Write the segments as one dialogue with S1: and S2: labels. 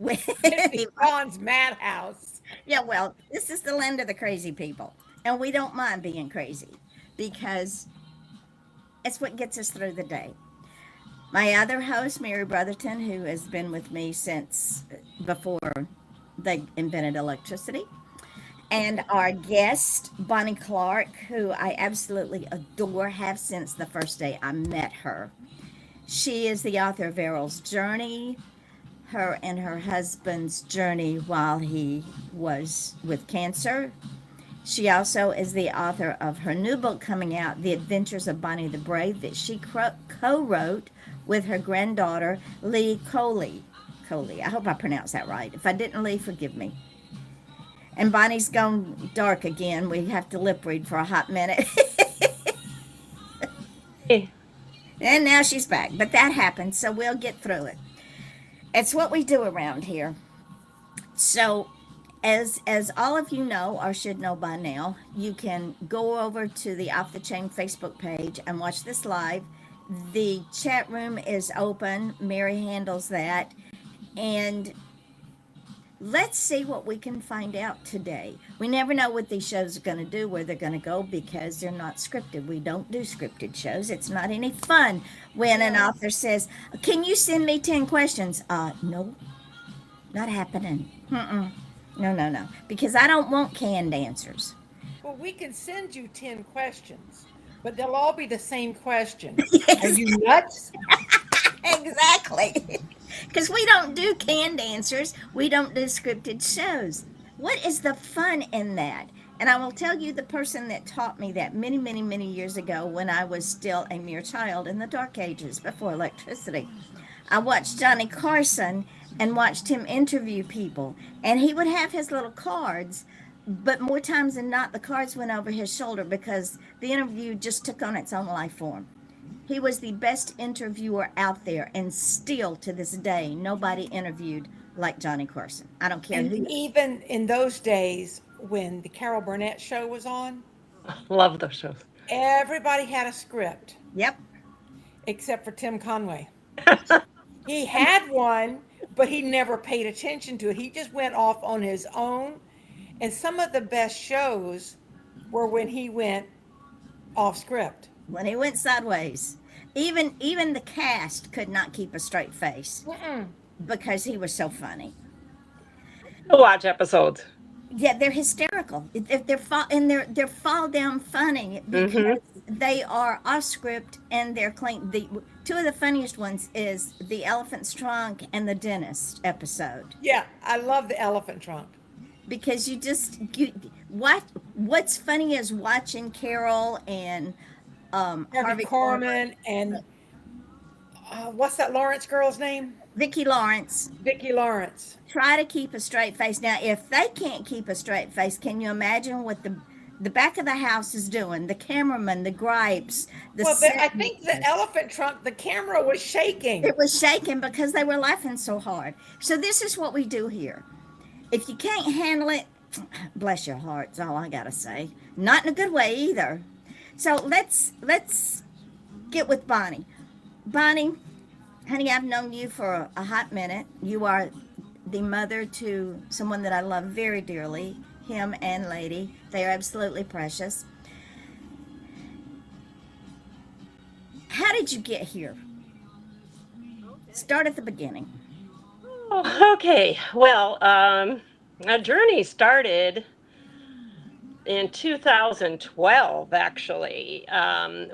S1: with
S2: It's Ron's madhouse.
S1: yeah, well, this is the land of the crazy people. And we don't mind being crazy because it's what gets us through the day. My other host, Mary Brotherton, who has been with me since before they invented electricity, and our guest, Bonnie Clark, who I absolutely adore, have since the first day I met her. She is the author of Errol's Journey, her and her husband's journey while he was with cancer. She also is the author of her new book coming out, The Adventures of Bonnie the Brave, that she co wrote with her granddaughter, Lee Coley. Coley, I hope I pronounced that right. If I didn't, Lee, forgive me. And Bonnie's gone dark again. We have to lip read for a hot minute.
S3: Hey,
S1: And now she's back. But that happens, so we'll get through it. It's what we do around here. So, as all of you know or should know by now, you can go over to the Off the Chain Facebook page and watch this live. The chat room is open. Mary handles that. And let's see what we can find out today. We never know what these shows are going to do, where they're going to go, because they're not scripted. We don't do scripted shows. It's not any fun when an
S2: No.
S1: author says, "Can you send me 10 questions?" No, not happening. Mm-mm. No, no, no. Because I don't want canned answers.
S2: Well, we can send you 10 questions, but they'll all be the same question. Are
S1: Yes,
S2: you nuts?
S1: exactly. Because we don't do canned answers, we don't do scripted shows. What is the fun in that? And I will tell you the person that taught me that many, many, many years ago when I was still a mere child in the dark ages before electricity. I watched Johnny Carson and watched him interview people, and he would have his little cards, but more times than not, the cards went over his shoulder because the interview just took on its own life form. He was the best interviewer out there, and still to this day, nobody interviewed like Johnny Carson. I don't care
S2: And
S1: who.
S2: even in those days when the Carol Burnett show was on,
S3: love those shows.
S2: everybody had a script
S1: Yep.
S2: except for Tim Conway. He had one, but he never paid attention to it. He just went off on his own. And some of the best shows were when he went off script.
S1: When he went sideways, even the cast could not keep a straight face
S2: Mm-mm.
S1: because he was so funny.
S3: Watch episodes.
S1: Yeah, they're hysterical. They're fall down funny
S3: Hmm.
S1: because they are off script and they're clean. The two of the funniest ones is the elephant's trunk and the dentist episode,
S2: Yeah, I love the elephant trunk.
S1: because what's funny is watching Carol and
S2: Harvey
S1: Harvey Korman,
S2: Korman and what's that Lawrence girl's name?
S1: Vicki Lawrence
S2: Vicki Lawrence.
S1: try to keep a straight face. Now, if they can't keep a straight face, can you imagine what the back of the house is doing? The cameraman, the gripes, the
S2: Well, I
S1: set.
S2: think the elephant trunk, the camera was shaking.
S1: It was shaking because they were laughing so hard. So this is what we do here. If you can't handle it, bless your heart's all I gotta say. Not in a good way either. So let's get with Bonnie. Bonnie, honey, I've known you for a hot minute. You are the mother to someone that I love very dearly, him and Lady. They are absolutely precious. How did you get here? Start at the beginning.
S3: Oh, okay. Well, our journey started in 2012, actually.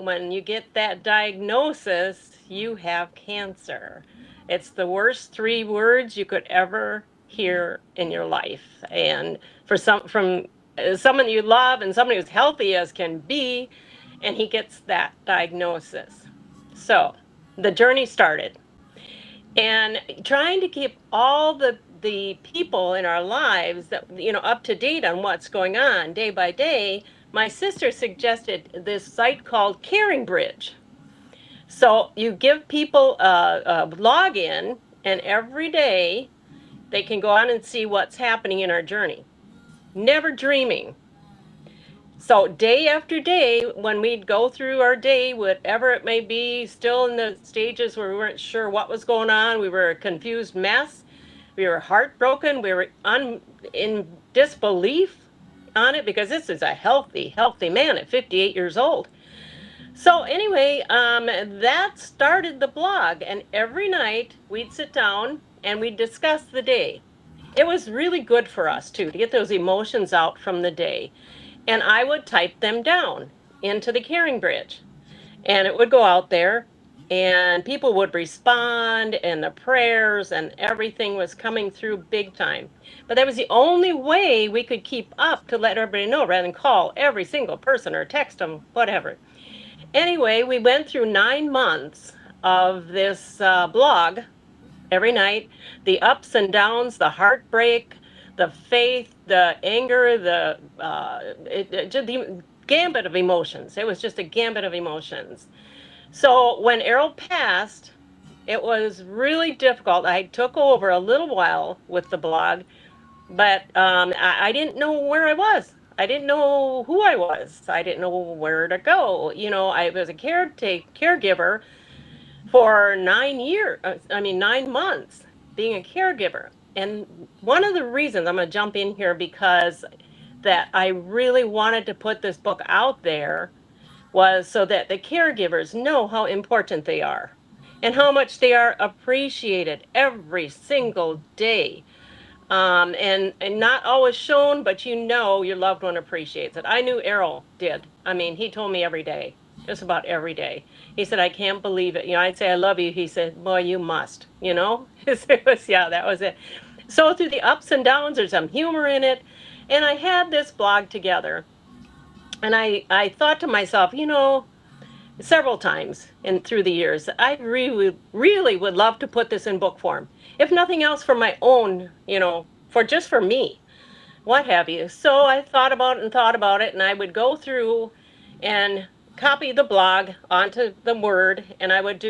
S3: When you get that diagnosis, you have cancer. It's the worst three words you could ever hear in your life. And from someone you love and somebody who's healthy as can be, and he gets that diagnosis. So the journey started. And trying to keep all the people in our lives that up to date on what's going on day by day. My sister suggested this site called Caring Bridge. So you give people a login, and every day they can go on and see what's happening in our journey, never dreaming. So day after day, when we'd go through our day, whatever it may be, still in the stages where we weren't sure what was going on, we were a confused mess, We were heartbroken. We were in disbelief on it because this is a healthy, healthy man at 58 years old. So anyway, that started the blog, and every night we'd sit down and we'd discuss the day. It was really good for us too to get those emotions out from the day, and I would type them down into the Caring Bridge, and it would go out there, and people would respond, and the prayers and everything was coming through big time. But that was the only way we could keep up to let everybody know rather than call every single person or text them, whatever. Anyway, we went through 9 months of this blog every night, the ups and downs, the heartbreak, the faith, the anger, just the gambit of emotions. It was just a gambit of emotions. So when Errol passed, it was really difficult. I took over a little while with the blog, but I didn't know where I was. I didn't know who I was. I didn't know where to go. I was a caregiver for 9 years. I mean, 9 months being a caregiver. And one of the reasons I'm going to jump in here because that I really wanted to put this book out there was so that the caregivers know how important they are and how much they are appreciated every single day. And not always shown, but your loved one appreciates it. I knew Errol did. I mean, he told me every day, just about every day. He said, I can't believe it. I'd say, I love you. He said, boy, you must, It was, yeah, that was it. So through the ups and downs, there's some humor in it. And I had this blog together. And I thought to myself, several times and through the years, I really, really would love to put this in book form. If nothing else for my own, for me, what have you. So I thought about it and thought about it, and I would go through and copy the blog onto the Word, and I would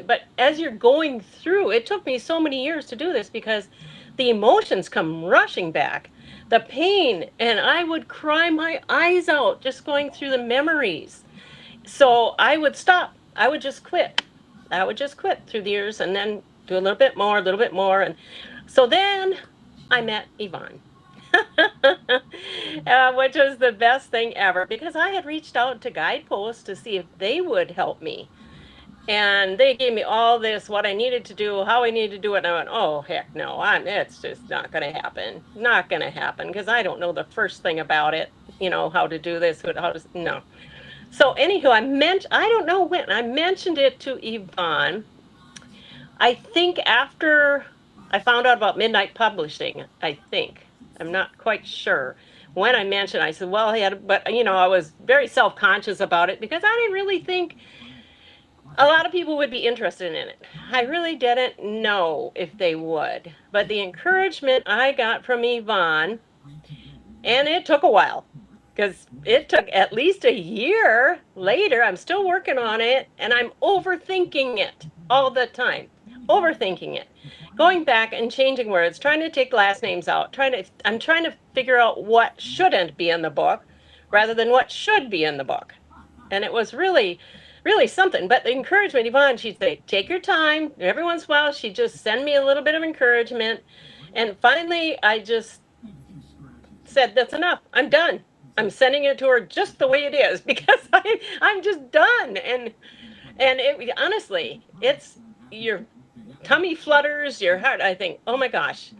S3: but as you're going through, it took me so many years to do this because the emotions come rushing back, the pain, and I would cry my eyes out just going through the memories. So I would stop. I would just quit. I would just quit through the years and then do a little bit more, a little bit more. And so then I met Yvonne, which was the best thing ever because I had reached out to Guideposts to see if they would help me. And they gave me all this, what I needed to do, how I needed to do it. And I went, oh, heck no, it's just not going to happen. Not going to happen because I don't know the first thing about it, how to do this, no. So anywho, I don't know when, I mentioned it to Yvonne. I think after I found out about Midnight Publishing, I think. I'm not quite sure. When I mentioned, I said, well, but I was very self-conscious about it because I didn't really think a lot of people would be interested in it. I really didn't know if they would. But the encouragement I got from Yvonne, and it took a while because it took at least a year later. I'm still working on it, and I'm overthinking it all the time. Overthinking it. Going back and changing words, trying to take last names out, I'm trying to figure out what shouldn't be in the book rather than what should be in the book. And it was really, really something. But the encouragement, Yvonne, she'd say, take your time. Every once in a while, she'd just send me a little bit of encouragement. And finally, I just said, that's enough. I'm done. I'm sending it to her just the way it is because I'm just done. And honestly, it's your tummy flutters, your heart. I think, oh my gosh,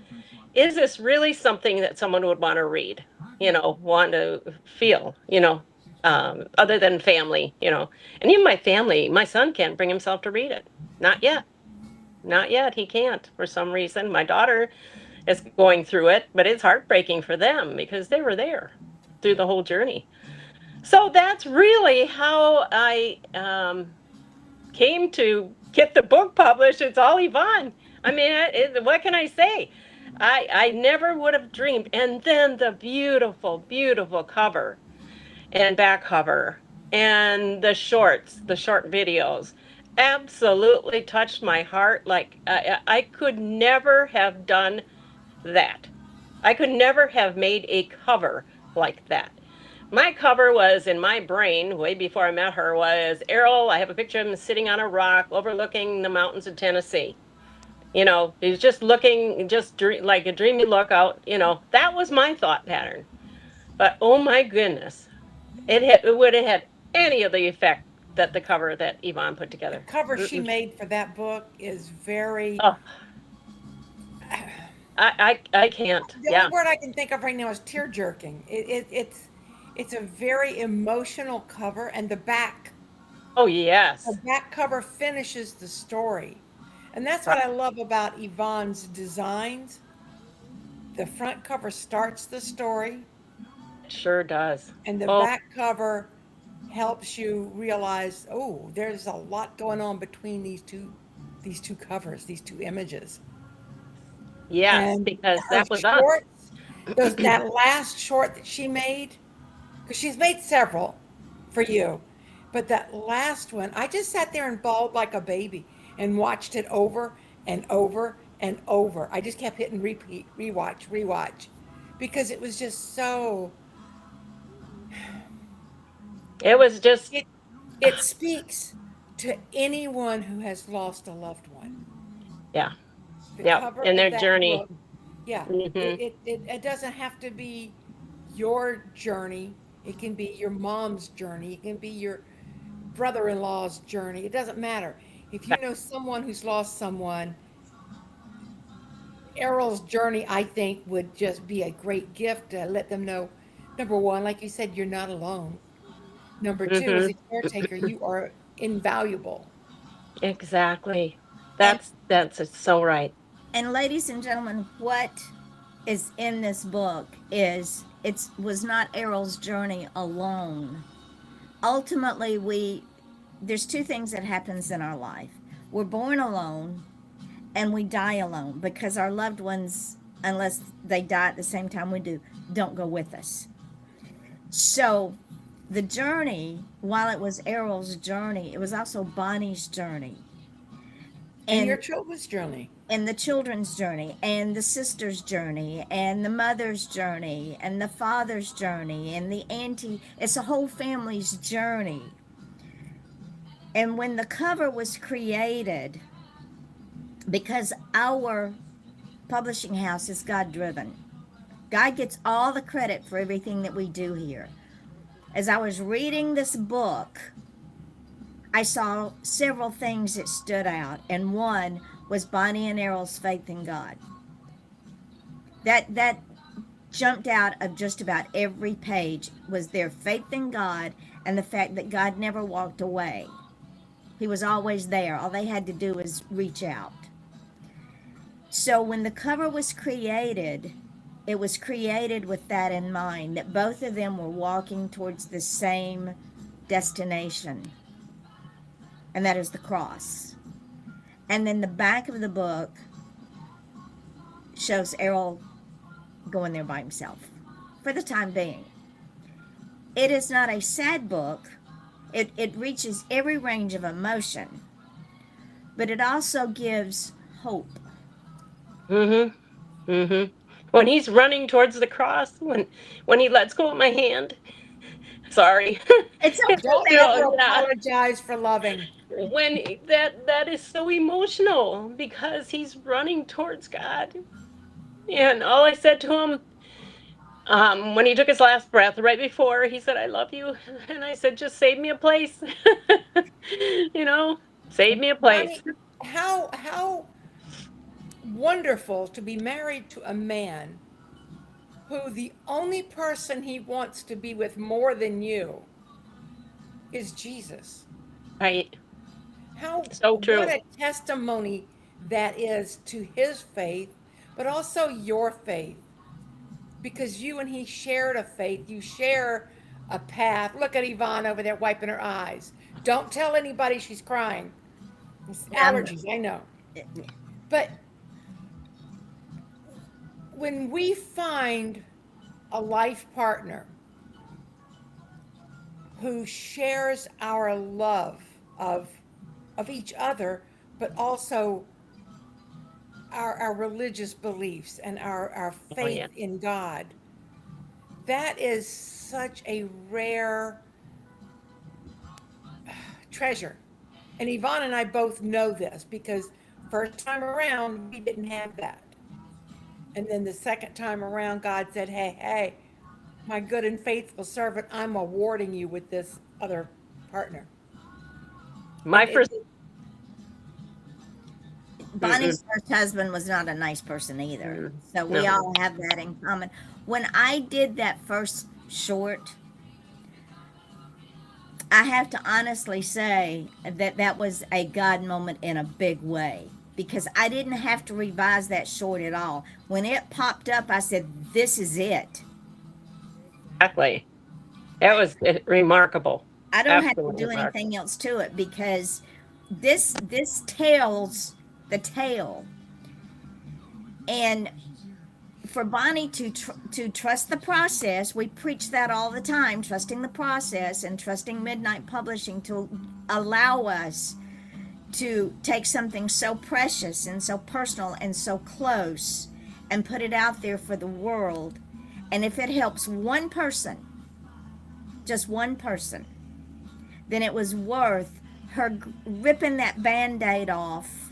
S3: is this really something that someone would want to read? Want to feel? Other than family, and even my family, my son can't bring himself to read it. Not yet. Not yet. He can't for some reason. My daughter is going through it, but it's heartbreaking for them because they were there through the whole journey. So that's really how I came to get the book published. It's all Yvonne. I mean, what can I say? I never would have dreamed. And then the beautiful, beautiful cover and back cover and the short videos absolutely touched my heart. Like I could never have done that. I could never have made a cover like that. My cover was in my brain way before I met her was Errol. I have a picture of him sitting on a rock overlooking the mountains of Tennessee. He's just looking, just like a dreamy look out. That was my thought pattern. But oh my goodness, it would have had any of the effect that the cover that Yvonne put
S2: The
S3: together.
S2: cover she
S3: Mm-mm.
S2: made for that book is very.
S3: Oh, I can't.
S2: The only
S3: Yeah.
S2: word I can think of right now is tear jerking. It's a very emotional cover, and
S3: Oh
S2: the
S3: yes.
S2: back cover finishes the story, and that's what
S3: Right.
S2: I love about Yvonne's designs. The front cover starts the story,
S3: It sure does.
S2: and the
S3: Oh
S2: back cover helps you realize, oh, there's a lot going on between these two covers, these two images.
S3: yes,
S2: And
S3: because
S2: her
S3: that was us.
S2: shorts, that last short that she made, because she's made several for you, but that last one, I just sat there and bawled like a baby and watched it over and over and over. I just kept hitting repeat, rewatch, rewatch, because it was just so.
S3: It was just
S2: It it speaks to anyone who has lost a loved one.
S3: yeah,
S2: The
S3: yeah,
S2: cover
S3: in
S2: of
S3: their
S2: that
S3: journey.
S2: book, yeah,
S3: Hmm.
S2: it doesn't have to be your journey. It can be your mom's journey. It can be your brother-in-law's journey. It doesn't matter. If you know someone who's lost someone, Errol's journey, I think, would just be a great gift to let them know. Number one, like you said, you're not alone. Number two, as
S3: Hmm.
S2: a caretaker, you are invaluable.
S3: Exactly.
S1: And
S3: That's it's so right.
S1: and ladies and gentlemen, what is in this book is it was not Errol's journey alone. Ultimately, there's two things that happens in our life. We're born alone and we die alone because our loved ones, unless they die at the same time we do, don't go with us. So the journey, while it was Errol's journey, it was also Bonnie's journey.
S2: And your
S1: And
S2: children's journey.
S1: and the children's journey and the sister's journey and the mother's journey and the father's journey and the auntie, it's a whole family's journey. And when the cover was created, because our publishing house is God driven, God gets all the credit for everything that we do here. As I was reading this book, I saw several things that stood out, and one was Bonnie and Errol's faith in God. That jumped out of just about every page was their faith in God and the fact that God never walked away. He was always there. All they had to do was reach out. So when the cover was created, it was created with that in mind, that both of them were walking towards the same destination, and that is the cross. And then the back of the book shows Errol going there by himself for the time being. It is not a sad book. It reaches every range of emotion, but it also gives hope.
S3: Hmm. Hmm. When he's running towards the cross, when he lets go of my hand. Sorry.
S1: It's
S2: Don't
S1: okay,
S2: ever
S1: baby.
S3: Yeah.
S2: apologize for loving.
S3: When that is so emotional because he's running towards God. And all I said to him, when he took his last breath, right before he said, "I love you," and I said, "Just save me a place." you know, save me a place.
S2: Bonnie, how wonderful to be married to a man who the only person he wants to be with more than you is Jesus.
S3: Right.
S2: How
S3: So
S2: what
S3: true.
S2: a testimony that is to his faith, but also your faith. Because you and he shared a faith, you share a path. Look at Yvonne over there wiping her eyes. Don't tell anybody she's crying. It's
S1: Um,
S2: allergies, I know. But when we find a life partner who shares our love of of each other, but also our religious beliefs and our
S3: Oh
S2: faith
S3: yeah.
S2: in God, that is such a rare treasure. And Yvonne and I both know this because First time around, we didn't have that. And then the second time around, God said, hey, hey, my good and faithful servant, I'm awarding you with this other partner.
S3: My
S2: And
S3: first. Mm-mm,
S1: Bonnie's first husband was not a nice person either. So we
S3: no.
S1: all have that in common. When I did that first short, I have to honestly say that that was a God moment in a big way because I didn't have to revise that short at all. When it popped up, I said, "This is it."
S3: Exactly. That was remarkable.
S1: I don't have to
S3: Absolutely
S1: do
S3: remarkable.
S1: anything else to it because this tells the tale. And for Bonnie to trust the process, we preach that all the time, trusting the process and trusting Midnight Publishing to allow us to take something so precious and so personal and so close and put it out there for the world. And if it helps one person, just one person, then it was worth her ripping that band-aid off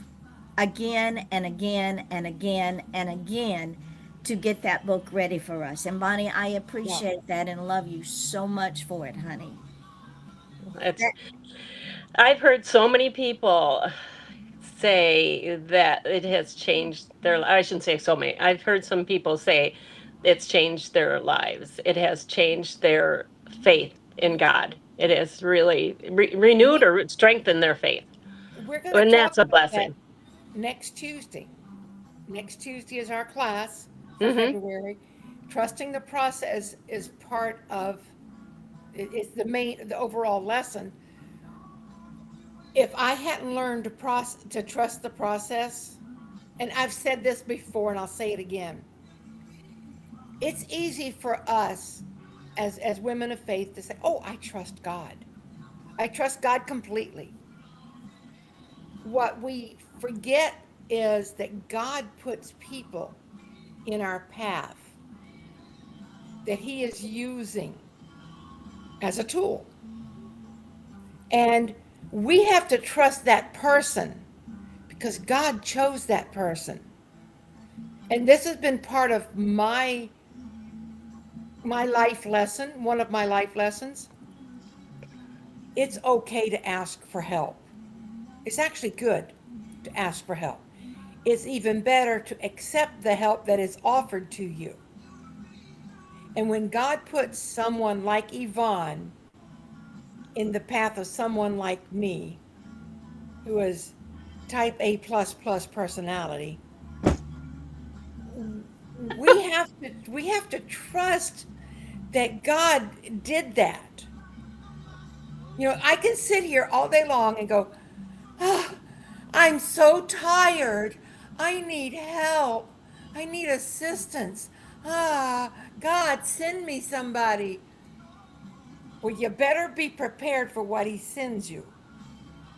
S1: again and again and again and again to get that book ready for us. And Bonnie, I
S2: yeah,
S1: appreciate that and love you so much for it, honey.
S3: It's
S1: That,
S3: I've heard so many people say that it has changed their, I shouldn't say so many. I've heard some people say it's changed their lives. It has changed their faith in God. It has really renewed
S2: we,
S3: or strengthened their faith.
S2: we're going to
S3: And
S2: talk
S3: that's a
S2: about that
S3: blessing.
S2: next Tuesday. Next Tuesday is our class for
S3: Hmm.
S2: February. Trusting the process is part of it's the overall lesson. If I hadn't learned to trust the process, and I've said this before and I'll say it again, it's easy for us as women of faith to say, "Oh, I trust God. I trust God completely." What we forget is that God puts people in our path that he is using as a tool. And we have to trust that person because God chose that person. And this has been part of my life lesson, one of my life lessons. It's okay to ask for help. It's actually good to ask for help. It's even better to accept the help that is offered to you. And when God puts someone like Yvonne in the path of someone like me, who is type A plus plus personality, we have to trust that God did that. You know, I can sit here all day long and go, "Ah, I'm so tired. I need help. I need assistance. God, send me somebody." Well, you better be prepared for what he sends you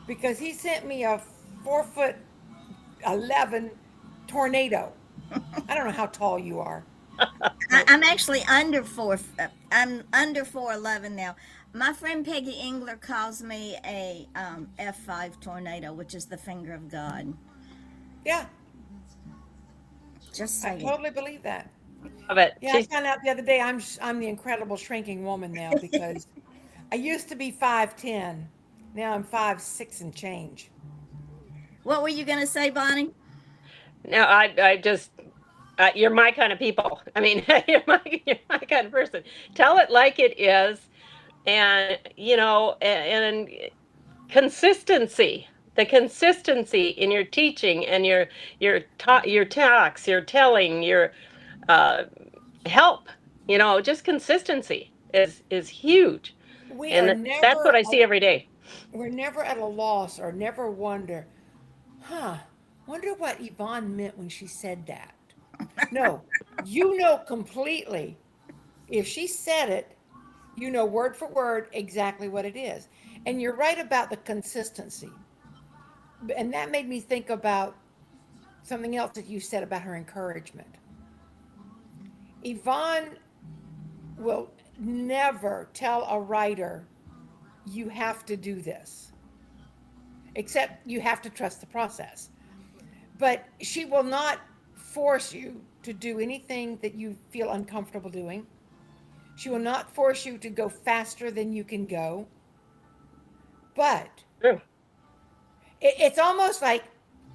S2: because he sent me a 4 foot 11 tornado. I don't know how tall you are, but
S1: I'm actually under four. I'm under 4'11" now. My friend Peggy Engler calls me a F5 tornado, which is the finger of God.
S2: yeah,
S1: Just
S2: I
S1: saying.
S2: totally believe that.
S3: Love it.
S2: Yeah, I found out the other day I'm the incredible shrinking woman now because I used to be 5'10". Now I'm 5'6" and change.
S1: What were you gonna say, Bonnie?
S3: No, I just, you're my kind of people. I mean, you're my kind of person. Tell it like it is, and and consistency. The consistency in your teaching and your talks, your telling, your uh, help. Just consistency is huge,
S2: We are
S3: and that's what
S2: never
S3: I see every day.
S2: we're never at a loss or never wonder, wonder what Yvonne meant when she said that. No, you know completely. If she said it, you know word for word exactly what it is. And you're right about the consistency. And that made me think about something else that you said about her encouragement. Yvonne will never tell a writer, you have to do this, except you have to trust the process. but she will not force you to do anything that you feel uncomfortable doing. She will not force you to go faster than you can go. But
S3: True.
S2: it's almost like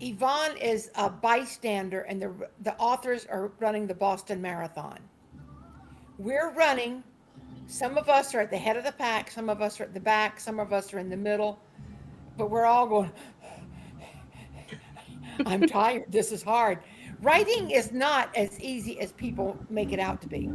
S2: Yvonne is a bystander and the authors are running the Boston Marathon. We're running. Some of us are at the head of the pack, some of us are at the back, some of us are in the middle, but we're all going, I'm tired. This is hard. Writing is not as easy as people make it out to be.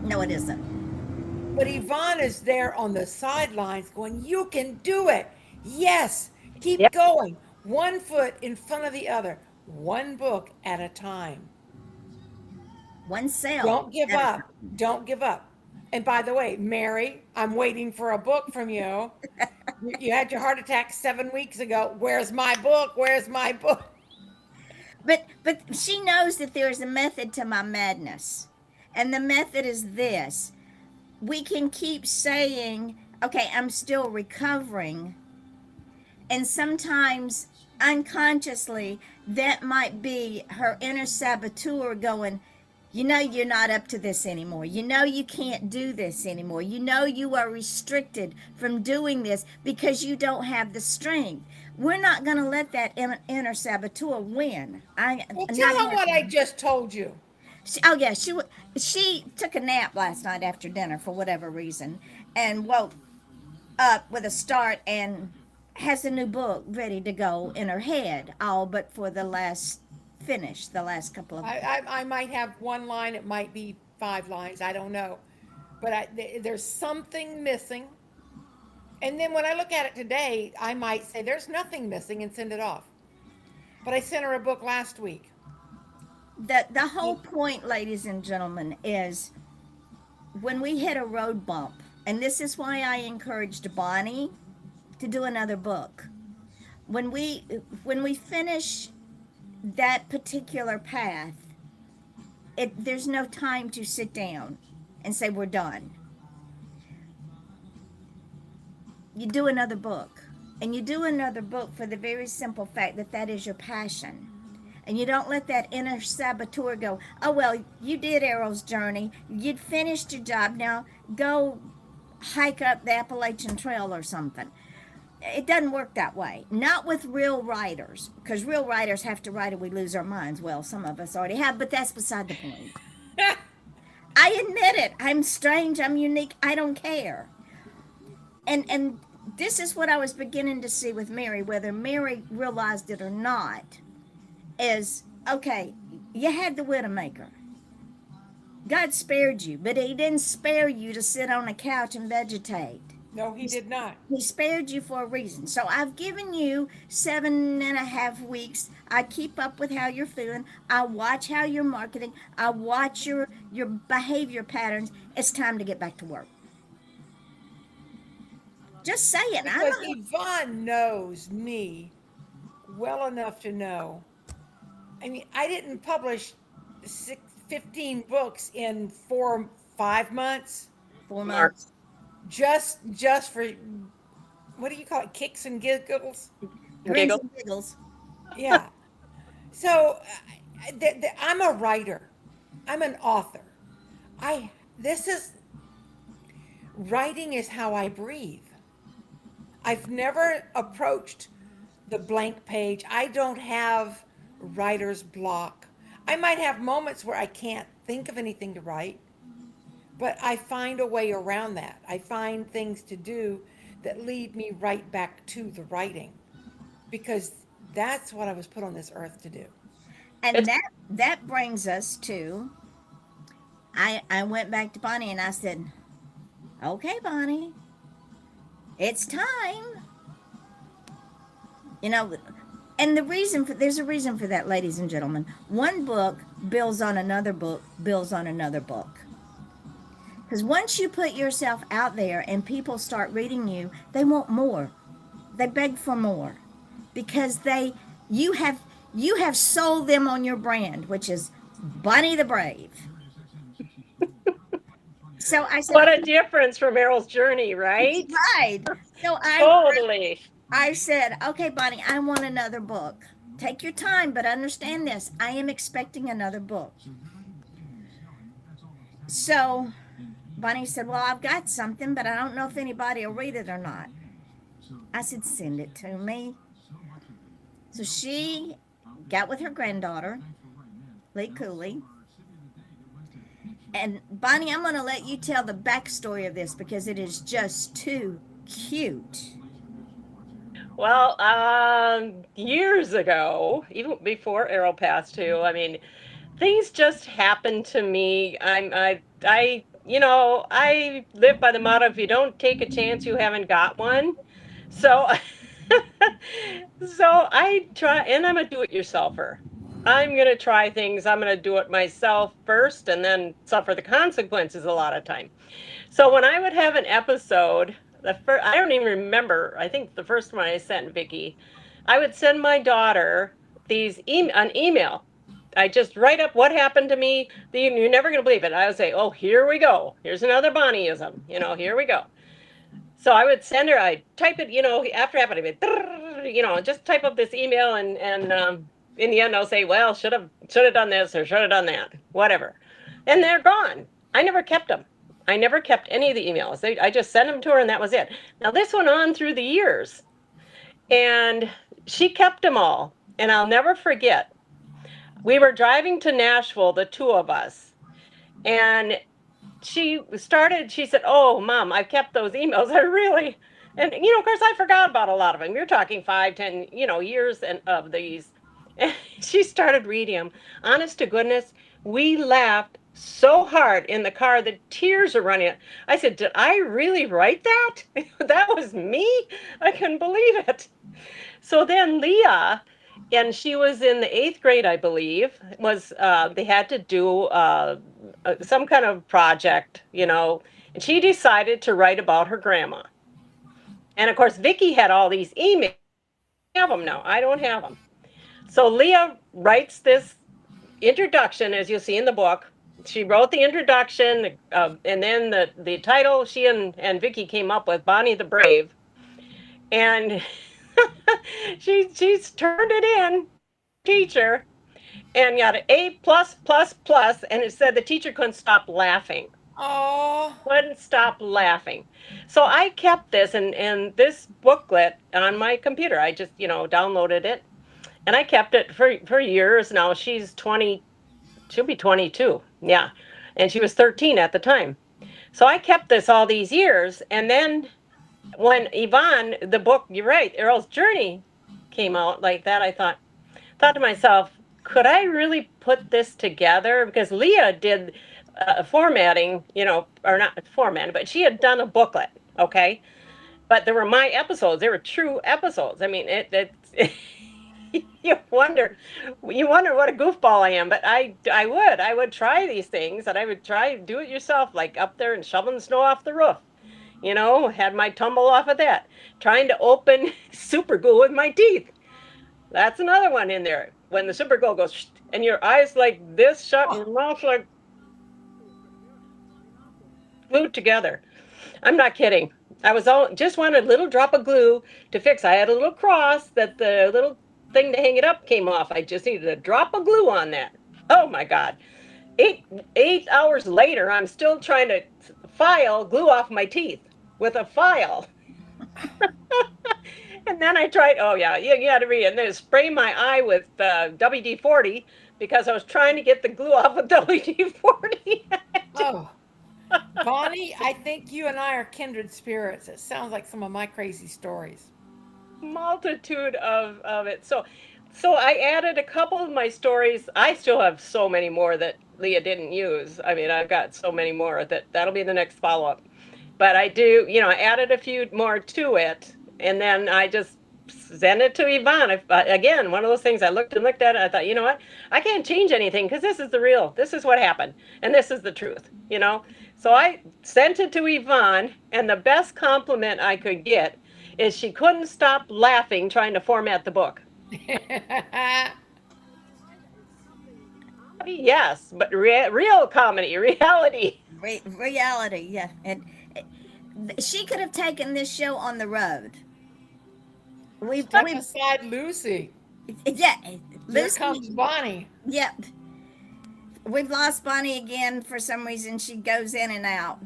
S1: No, it isn't.
S2: But Yvonne is there on the sidelines going, you can do it. Yes, keep
S3: Yep.
S2: going. One foot in front of the other, one book at a time.
S1: One sale.
S2: Don't give up. Don't give up. And by the way, Mary, I'm waiting for a book from you. You had your heart attack 7 weeks ago. Where's my book? Where's my book?
S1: But she knows that there's a method to my madness. And the method is this. We can keep saying, okay, I'm still recovering. And sometimes unconsciously, that might be her inner saboteur going, you know, you're not up to this anymore. You know, you can't do this anymore. You know, you are restricted from doing this because you don't have the strength. We're not going to let that inner saboteur win.
S2: Well, tell her what I just told you.
S1: She took a nap last night after dinner for whatever reason and woke up with a start and has a new book ready to go in her head, all but for the last couple of.
S2: I might have one line. It might be 5 lines. I don't know. But there's something missing. And then when I look at it today, I might say there's nothing missing and send it off. But I sent her a book last week.
S1: The whole point, ladies and gentlemen, is when we hit a road bump, and this is why I encouraged Bonnie to do another book. When we finish that particular path, there's no time to sit down and say we're done. You do another book, and you do another book for the very simple fact that is your passion. And you don't let that inner saboteur go, oh, well, you did Errol's Journey. You'd finished your job. Now go hike up the Appalachian Trail or something. It doesn't work that way. Not with real writers, because real writers have to write or we lose our minds. Well, some of us already have, but that's beside the point. I admit it. I'm strange. I'm unique. I don't care. And this is what I was beginning to see with Mary, whether Mary realized it or not, is, okay, you had the Widowmaker. God spared you, but he didn't spare you to sit on a couch and vegetate.
S2: No, he did not.
S1: He spared you for a reason. So I've given you 7.5 weeks. I keep up with how you're feeling. I watch how you're marketing. I watch your behavior patterns. It's time to get back to work. Just say it.
S2: Because Yvonne knows me well enough to know. I mean, I didn't publish 15 books in 5 months.
S1: 4 months.
S2: Just for, what do you call it? Kicks and giggles?
S1: Grins and giggles.
S2: Yeah. So I'm a writer. I'm an author. Writing is how I breathe. I've never approached the blank page. I don't have writer's block. I might have moments where I can't think of anything to write, but I find a way around that. I find things to do that lead me right back to the writing, because that's what I was put on this earth to do.
S1: And that brings us to, I went back to Bonnie and I said, okay, Bonnie, it's time. You know, and there's a reason for that, ladies and gentlemen. One book builds on another book, builds on another book. Because once you put yourself out there and people start reading you, they want more. They beg for more. Because you have sold them on your brand, which is Bonnie the Brave. So I said,
S3: what a difference from Errol's Journey, right?
S1: Right. So
S3: Totally.
S1: I said, okay, Bonnie, I want another book. take your time, but understand this. I am expecting another book. So Bonnie said, well, I've got something, but I don't know if anybody will read it or not. I said, send it to me. So she got with her granddaughter, Lee Cooley. And Bonnie, I'm going to let you tell the backstory of this because it is just too cute.
S3: Well, years ago, even before Errol passed too, I mean, things just happened to me. I live by the motto, if you don't take a chance, you haven't got one. So, so I try, and I'm a do-it-yourselfer. I'm gonna try things. I'm gonna do it myself first, and then suffer the consequences a lot of time. So when I would have an episode, the first, I don't even remember. I think the first one I sent Vicky, I would send my daughter an email. I just write up what happened to me. You're never going to believe it. I would say, "Oh, here we go. Here's another Bonnieism. Here we go." So I would send her. I type it. After happening, just type up this email, and in the end, I'll say, "Well, should have done this or should have done that, whatever," and they're gone. I never kept them. I never kept any of the emails. I just sent them to her, and that was it. Now this went on through the years, and she kept them all. And I'll never forget. We were driving to Nashville, the two of us, and she said, "Oh, Mom, I've kept those emails. I really," and of course, I forgot about a lot of them. You're talking 5, 10, years of these. And she started reading them. Honest to goodness, we laughed so hard in the car that tears are running. I said, "Did I really write that? That was me? I couldn't believe it." So then Leah, and she was in the 8th grade, I believe, was they had to do some kind of project, and she decided to write about her grandma. And of course, Vicky had all these emails. I have them now. I don't have them. So Leah writes this introduction, as you'll see in the book. She wrote the introduction, and then the title she and Vicky came up with, Bonnie the Brave. And she's turned it in, teacher, and got an A plus plus plus, and it said the teacher couldn't stop laughing.
S2: Oh,
S3: Couldn't stop laughing. So I kept this and this booklet on my computer. I just downloaded it, and I kept it for years. Now she's 20. She'll be 22. Yeah, and she was 13 at the time. So I kept this all these years, and then when Yvonne, the book, you're right, Errol's Journey came out like that, I thought to myself, could I really put this together? Because Leah did formatting, or not formatting, but she had done a booklet, okay? But there were my episodes. They were true episodes. I mean, you wonder what a goofball I am. But I would try these things, and I would try do it yourself, like up there and shoveling snow off the roof. Had my tumble off of that. Trying to open super glue with my teeth. That's another one in there. When the super glue goes, and your eyes like this shut, and your mouth like glued together. I'm not kidding. I was just wanted a little drop of glue to fix. I had a little cross that the little thing to hang it up came off. I just needed a drop of glue on that. Oh my God. 8 hours later, I'm still trying to file glue off my teeth with a file. And then I tried, oh yeah, you got to read it. And then spray my eye with WD-40 because I was trying to get the glue off with WD-40.
S2: oh. Bonnie, I think you and I are kindred spirits. It sounds like some of my crazy stories.
S3: Multitude of it. So I added a couple of my stories. I still have so many more that Leah didn't use. I mean, I've got so many more that'll be the next follow-up. But I do, I added a few more to it, and then I just sent it to Yvonne. Again, one of those things I looked at it, I thought, you know what? I can't change anything because this is this is what happened, and this is the truth, So I sent it to Yvonne, and the best compliment I could get is she couldn't stop laughing trying to format the book. Yes, but real comedy, reality.
S1: Reality, yeah. And she could have taken this show on the road.
S2: Step aside, Lucy.
S1: Yeah,
S2: Here
S1: Lucy.
S2: comes Bonnie.
S1: Yep, we've lost Bonnie again for some reason. She goes in and out.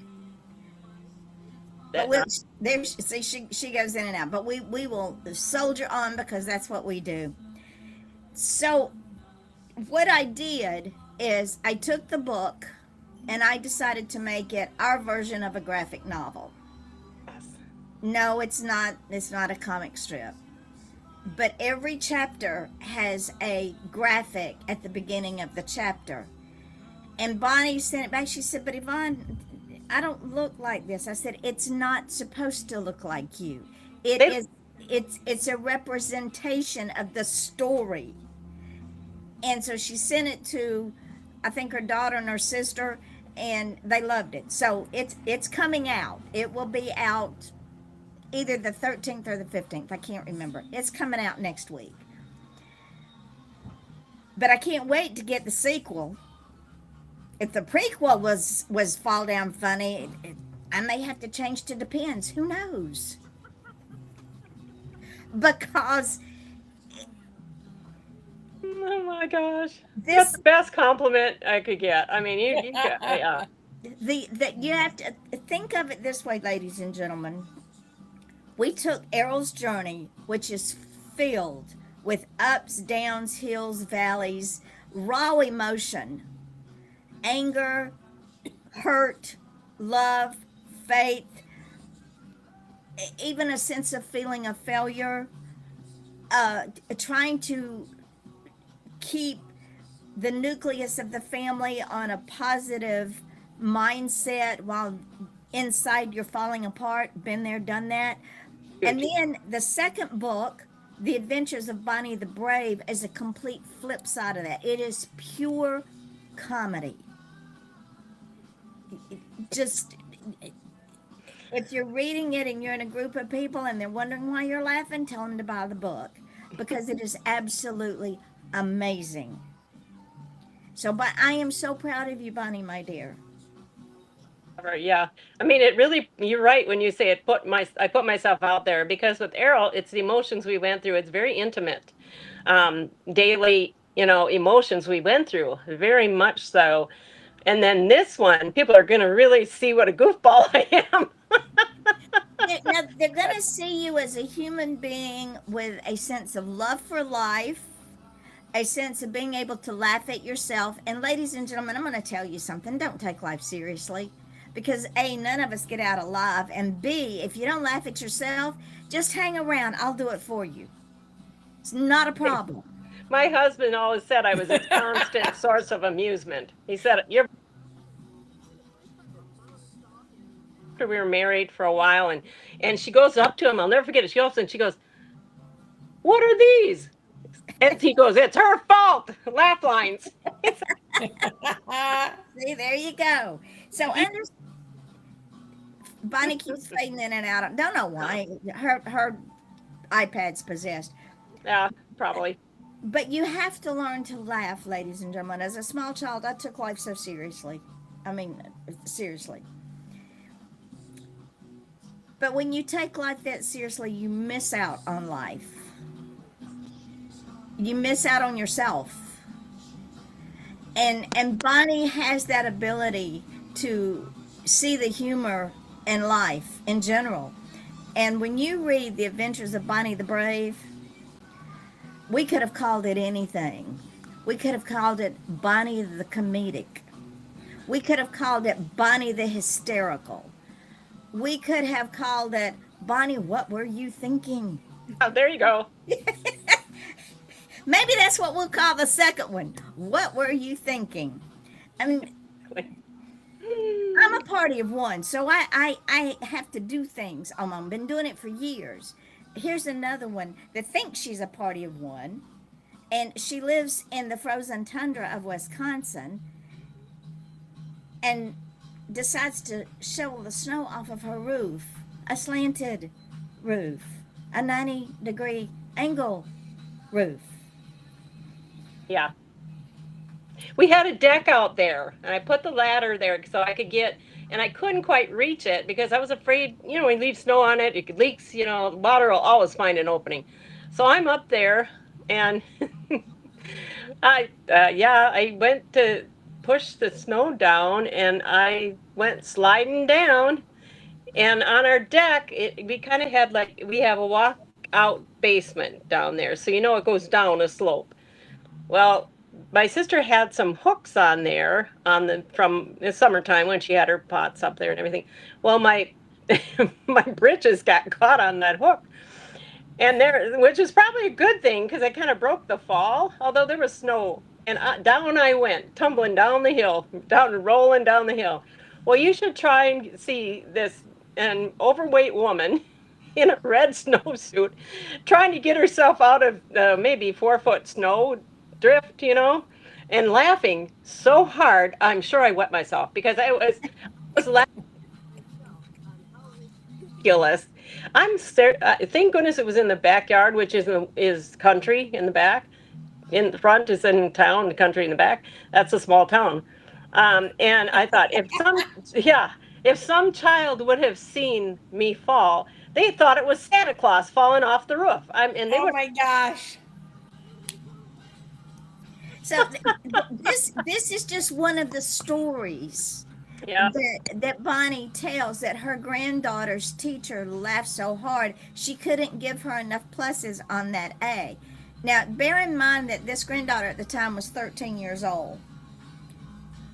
S1: But
S3: That
S1: we'll there. See, she goes in and out. But we will soldier on because that's what we do. So what I did is I took the book and I decided to make it our version of a graphic novel.
S3: yes.
S1: No, it's not. It's not a comic strip. But every chapter has a graphic at the beginning of the chapter. And Bonnie sent it back. She said, "But Yvonne, I don't look like this." I said, "It's not supposed to look like you. It
S3: They
S1: is. It's a representation of the story." And so she sent it to, I think, her daughter and her sister, and they loved it. So it's coming out. It will be out either the 13th or the 15th. I can't remember. It's coming out next week. But I can't wait to get the sequel. If the prequel was fall down funny, I may have to change to depends. Who knows? Because
S3: Oh my gosh. That's
S1: this
S3: the best compliment I could get. I mean, you got, yeah.
S1: the you have to think of it this way, ladies and gentlemen. We took Errol's journey, which is filled with ups, downs, hills, valleys, raw emotion, anger, hurt, love, faith, even a sense of feeling of failure, trying to keep the nucleus of the family on a positive mindset while inside you're falling apart. Been there, done that. And then the second book, The Adventures of Bonnie the Brave, is a complete flip side of that. It is pure comedy. Just if you're reading it and you're in a group of people and they're wondering why you're laughing, tell them to buy the book because it is absolutely amazing. So, but I am so proud of you, Bonnie, my dear.
S3: Yeah. I mean, it really, you're right when you say I put myself out there because with Errol, it's the emotions we went through. It's very intimate. Daily, emotions we went through, very much so. And then this one, people are going to really see what a goofball I am.
S1: Now, they're going to see you as a human being with a sense of love for life, a sense of being able to laugh at yourself. And, ladies and gentlemen, I'm going to tell you something. Don't take life seriously because A, none of us get out alive. And B, if you don't laugh at yourself, just hang around. I'll do it for you. It's not a problem.
S3: My husband always said I was a constant source of amusement. He said, "You're." After we were married for a while, and she goes up to him. I'll never forget it. She goes and she goes, "What are these?" And he goes, "It's her fault." Laugh lines.
S1: See, there you go. So, Bonnie keeps fading in and out. I don't know why. Her iPad's possessed.
S3: Yeah, probably.
S1: But you have to learn to laugh, ladies and gentlemen. As a small child, I took life so seriously. I mean, seriously. But when you take life that seriously, you miss out on life. You miss out on yourself. And Bonnie has that ability to see the humor in life in general. And when you read The Adventures of Bonnie the Brave, we could have called it anything. We could have called it Bonnie the Comedic. We could have called it Bonnie the Hysterical. We could have called it Bonnie, what were you thinking?
S3: Oh, there you go.
S1: Maybe that's what we'll call the second one. What were you thinking? I mean, I'm a party of one, so I have to do things. I've been doing it for years. Here's another one that thinks she's a party of one, and she lives in the frozen tundra of Wisconsin and decides to shovel the snow off of her roof, a slanted roof, a 90-degree angle roof.
S3: Yeah. We had a deck out there, and I put the ladder there so I could get, and I couldn't quite reach it because I was afraid, when you leave snow on it, it leaks, water will always find an opening. So I'm up there And I went to push the snow down, and I went sliding down. And on our deck, we kind of had like we have a walk-out basement down there, so it goes down a slope. Well, my sister had some hooks on there from the summertime when she had her pots up there and everything. Well, my my britches got caught on that hook, and there, which is probably a good thing because I kind of broke the fall, although there was snow. And down I went, tumbling down the hill, down and rolling down the hill. Well, you should try and see this an overweight woman in a red snowsuit trying to get herself out of maybe 4 foot snow drift, and laughing so hard. I'm sure I wet myself because I was laughing ridiculous. Thank goodness it was in the backyard, which is country in the back. In the front is in town, the country in the back. That's a small town. And I thought if some child would have seen me fall, they thought it was Santa Claus falling off the roof. And they
S2: Oh
S3: would.
S2: my gosh.
S1: So this is just one of the stories
S3: Yeah.
S1: that Bonnie tells, that her granddaughter's teacher laughed so hard she couldn't give her enough pluses on that A. Now, bear in mind that this granddaughter at the time was 13 years old.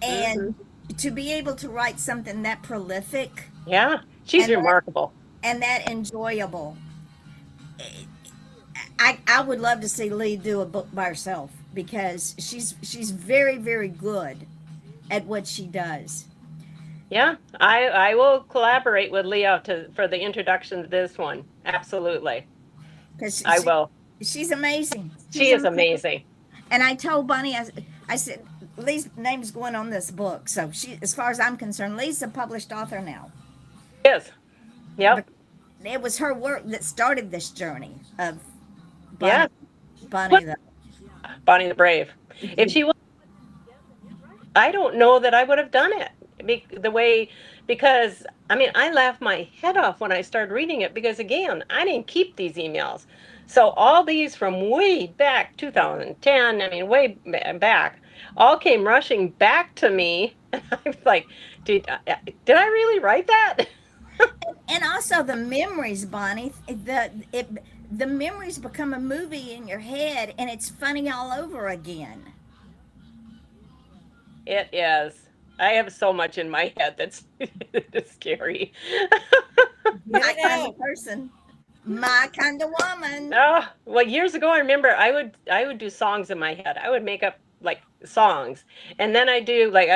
S1: And to be able to write something that prolific
S3: Yeah. She's
S1: and
S3: remarkable.
S1: that enjoyable, I would love to see Lee do a book by herself, because she's very, very good at what she does.
S3: Yeah. I will collaborate with Leo for the introduction to this one. Absolutely.
S1: Because
S3: I will.
S1: she's amazing.
S3: She is amazing.
S1: And I told Bonnie, I said, Lee's name's going on this book. So she, as far as I'm concerned, Lee's a published author now.
S3: Yes. Yep.
S1: It was her work that started this journey of
S3: Yeah.
S1: Bonnie the
S3: Bonnie the Brave. If she was, I don't know that I would have done it because I laughed my head off when I started reading it, because again, I didn't keep these emails. So all these from way back 2010, back, all came rushing back to me. And I was like, did I really write that?
S1: and also the memories, Bonnie. The memories become a movie in your head, and it's funny all over again.
S3: It is. I have so much in my head that's it's scary.
S1: My kind of person, my kind of woman.
S3: Oh, well, years ago, I remember I would do songs in my head. I would make up like songs, and then I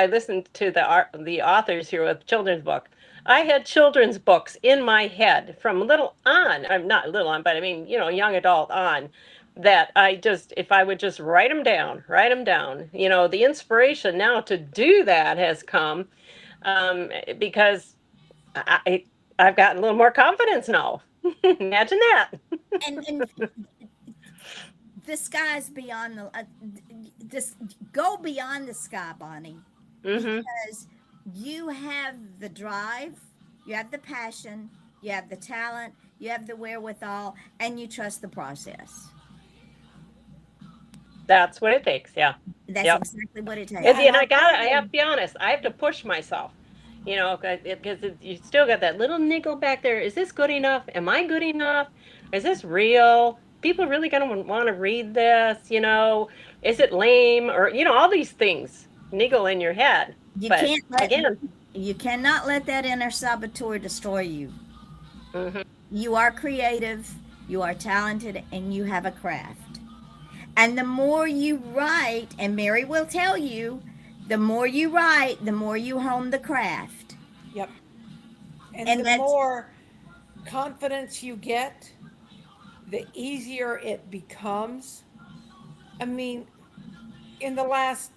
S3: listened to the authors here with children's book. I had children's books in my head from little on. I'm not little on, but young adult on. That if I would just write them down. The inspiration now to do that has come because I've gotten a little more confidence now. Imagine that.
S1: And the sky's beyond this. Go beyond the sky, Bonnie, because you have the drive, you have the passion, you have the talent, you have the wherewithal, and you trust the process.
S3: That's what it takes. Yeah.
S1: That's
S3: Yep.
S1: exactly what it takes.
S3: And I have to be honest. I have to push myself. Because you still got that little niggle back there. Is this good enough? Am I good enough? Is this real? People really gonna want to read this? Is it lame? Or all these things niggle in your head.
S1: You
S3: But
S1: can't let
S3: again,
S1: you cannot let that inner saboteur destroy you.
S3: hmm
S1: You are creative, you are talented, and you have a craft. And the more you write, and Mary will tell you, the more you write, the more you hone the craft.
S2: Yep. And
S1: And
S2: the
S1: that's-
S2: more confidence you get, the easier it becomes. In the last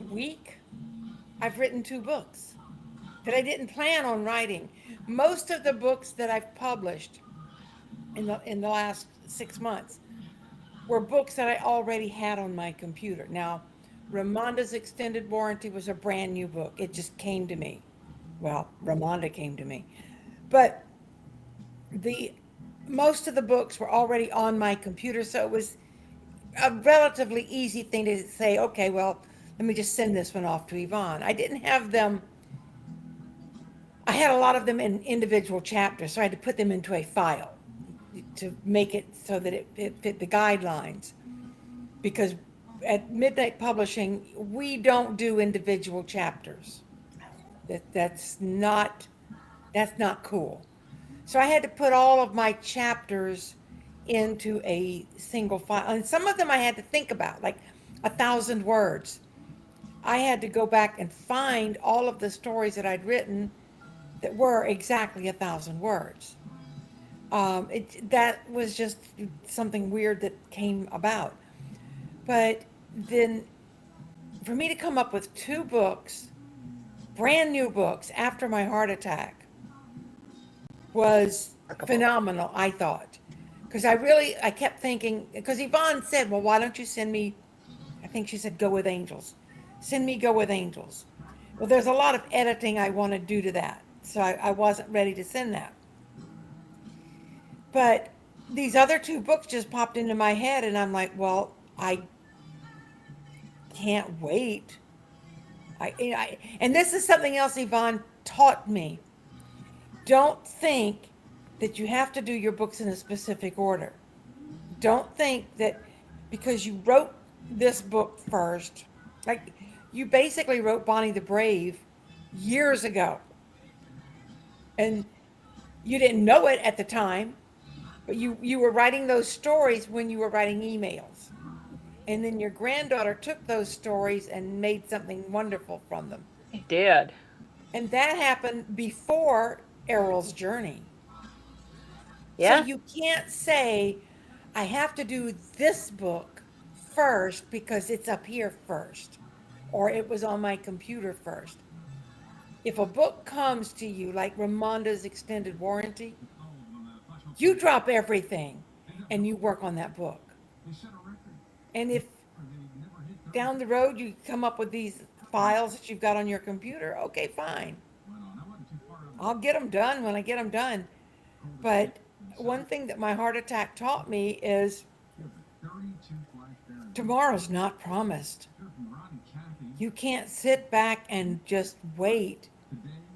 S2: week, I've written 2 books that I didn't plan on writing. Most of the books that I've published in the last 6 months were books that I already had on my computer. Now, Ramonda's Extended Warranty was a brand new book. It just came to me. Well, Ramonda came to me. But most of the books were already on my computer, so a relatively easy thing to say, okay, well, let me just send this one off to Yvonne. I didn't have them, I had a lot of them in individual chapters, so I had to put them into a file to make it so that it fit the guidelines. Because at Midnight Publishing, we don't do individual chapters. That's not cool. So I had to put all of my chapters into a single file. And some of them I had to think about, like 1,000 words. I had to go back and find all of the stories that I'd written that were exactly 1,000 words. That was just something weird that came about. But then for me to come up with 2 books, brand new books after my heart attack, was phenomenal, I thought. Because I kept thinking, because Yvonne said, well, why don't you send me, I think she said, Go with Angels. Send me Go with Angels. Well, there's a lot of editing I want to do to that. So I wasn't ready to send that. But these other 2 books just popped into my head, and I'm like, well, I can't wait. And this is something else Yvonne taught me. Don't think that you have to do your books in a specific order. Don't think that because you wrote this book first, like you basically wrote Bonnie the Brave years ago. And you didn't know it at the time, but you were writing those stories when you were writing emails. And then your granddaughter took those stories and made something wonderful from them.
S3: I did.
S2: And that happened before Errol's journey.
S3: Yeah.
S2: So you can't say, I have to do this book first because it's up here first, or it was on my computer first. If a book comes to you like Ramonda's Extended Warranty, you drop everything and you work on that book. And if down the road you come up with these files that you've got on your computer, okay, fine. I'll get them done when I get them done. But one thing that my heart attack taught me is tomorrow's not promised. You can't sit back and just wait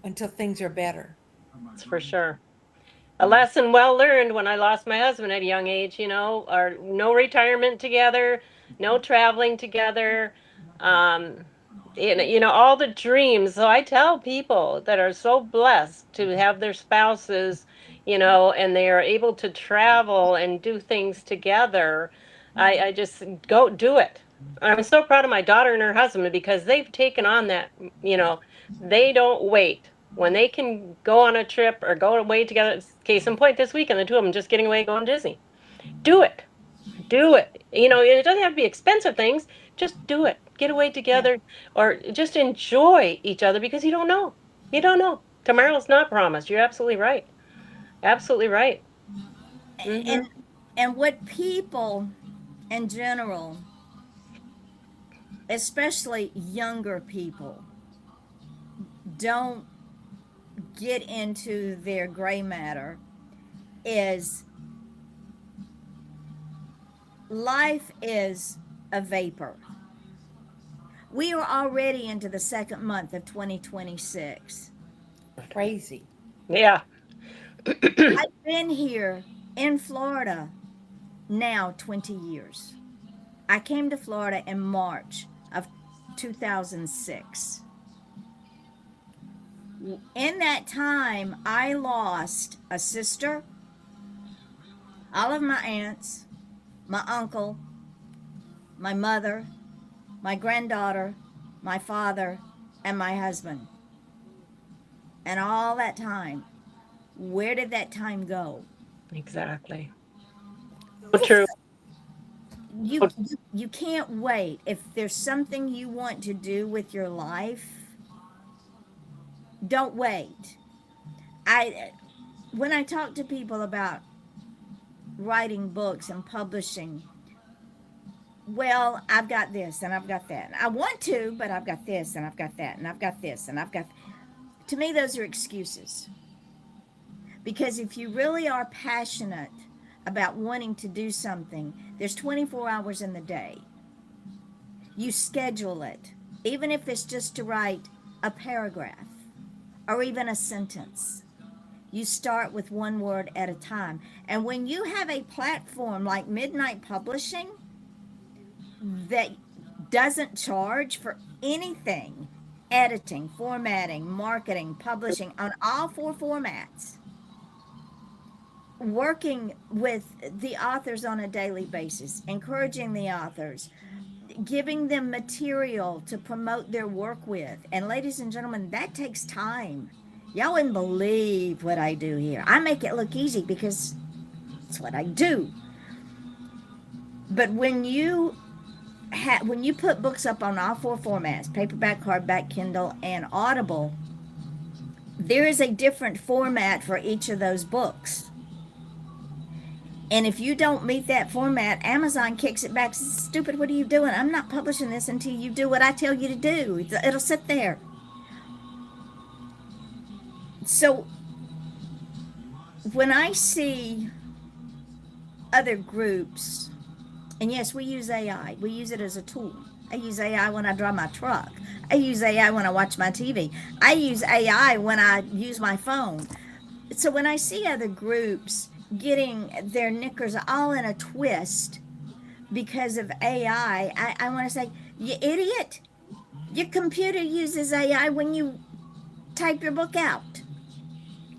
S2: until things are better.
S3: That's for sure. A lesson well learned when I lost my husband at a young age, or no retirement together, no traveling together, all the dreams. So I tell people that are so blessed to have their spouses, and they are able to travel and do things together. I just go do it. I'm so proud of my daughter and her husband because they've taken on that, they don't wait. When they can go on a trip or go away together, case in point this weekend, the 2 of them just getting away going to Disney. Do it. Do it. It doesn't have to be expensive things. Just do it. Get away together or just enjoy each other because you don't know. You don't know. Tomorrow's not promised. You're absolutely right. Absolutely right. Mm-hmm.
S1: And what people in general, especially younger people, don't get into their gray matter is life is a vapor. We are already into the 2nd month of 2026.
S2: Crazy.
S3: Yeah.
S1: I've been here in Florida now 20 years. I came to Florida in March of 2006. In that time, I lost a sister, all of my aunts, my uncle, my mother, my granddaughter, my father, and my husband. And all that time, where did that time go?
S3: Exactly. So true.
S1: You can't wait. If there's something you want to do with your life, don't wait. When I talk to people about writing books and publishing, well, I've got this and I've got that. I want to, but I've got this and I've got that and I've got this and I've got. To me, those are excuses. Because if you really are passionate about wanting to do something, there's 24 hours in the day. You schedule it, even if it's just to write a paragraph or even a sentence. You start with one word at a time. And when you have a platform like Midnight Publishing that doesn't charge for anything, editing, formatting, marketing, publishing on all four formats, working with the authors on a daily basis, encouraging the authors, giving them material to promote their work with. And ladies and gentlemen, that takes time. Y'all wouldn't believe what I do here. I make it look easy because it's what I do. But when you put books up on all four formats, paperback, hardback, Kindle, and Audible, there is a different format for each of those books. And if you don't meet that format, Amazon kicks it back. Says, stupid, what are you doing? I'm not publishing this until you do what I tell you to do. It'll sit there. So when I see other groups, and yes, we use AI. We use it as a tool. I use AI when I drive my truck. I use AI when I watch my TV. I use AI when I use my phone. So when I see other groups getting their knickers all in a twist because of AI, I want to say, you idiot. Your computer uses AI when you type your book out.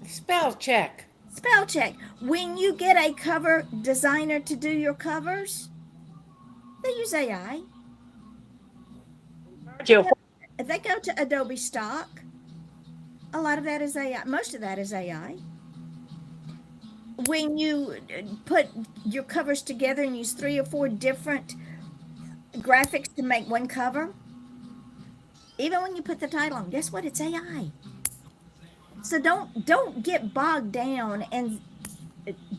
S2: Spell check.
S1: Spell check. When you get a cover designer to do your covers, they use AI. If they go to Adobe Stock, a lot of that is AI. Most of that is AI. When you put your covers together and use 3 or 4 different graphics to make one cover, even when you put the title on, guess what? It's AI. So don't get bogged down in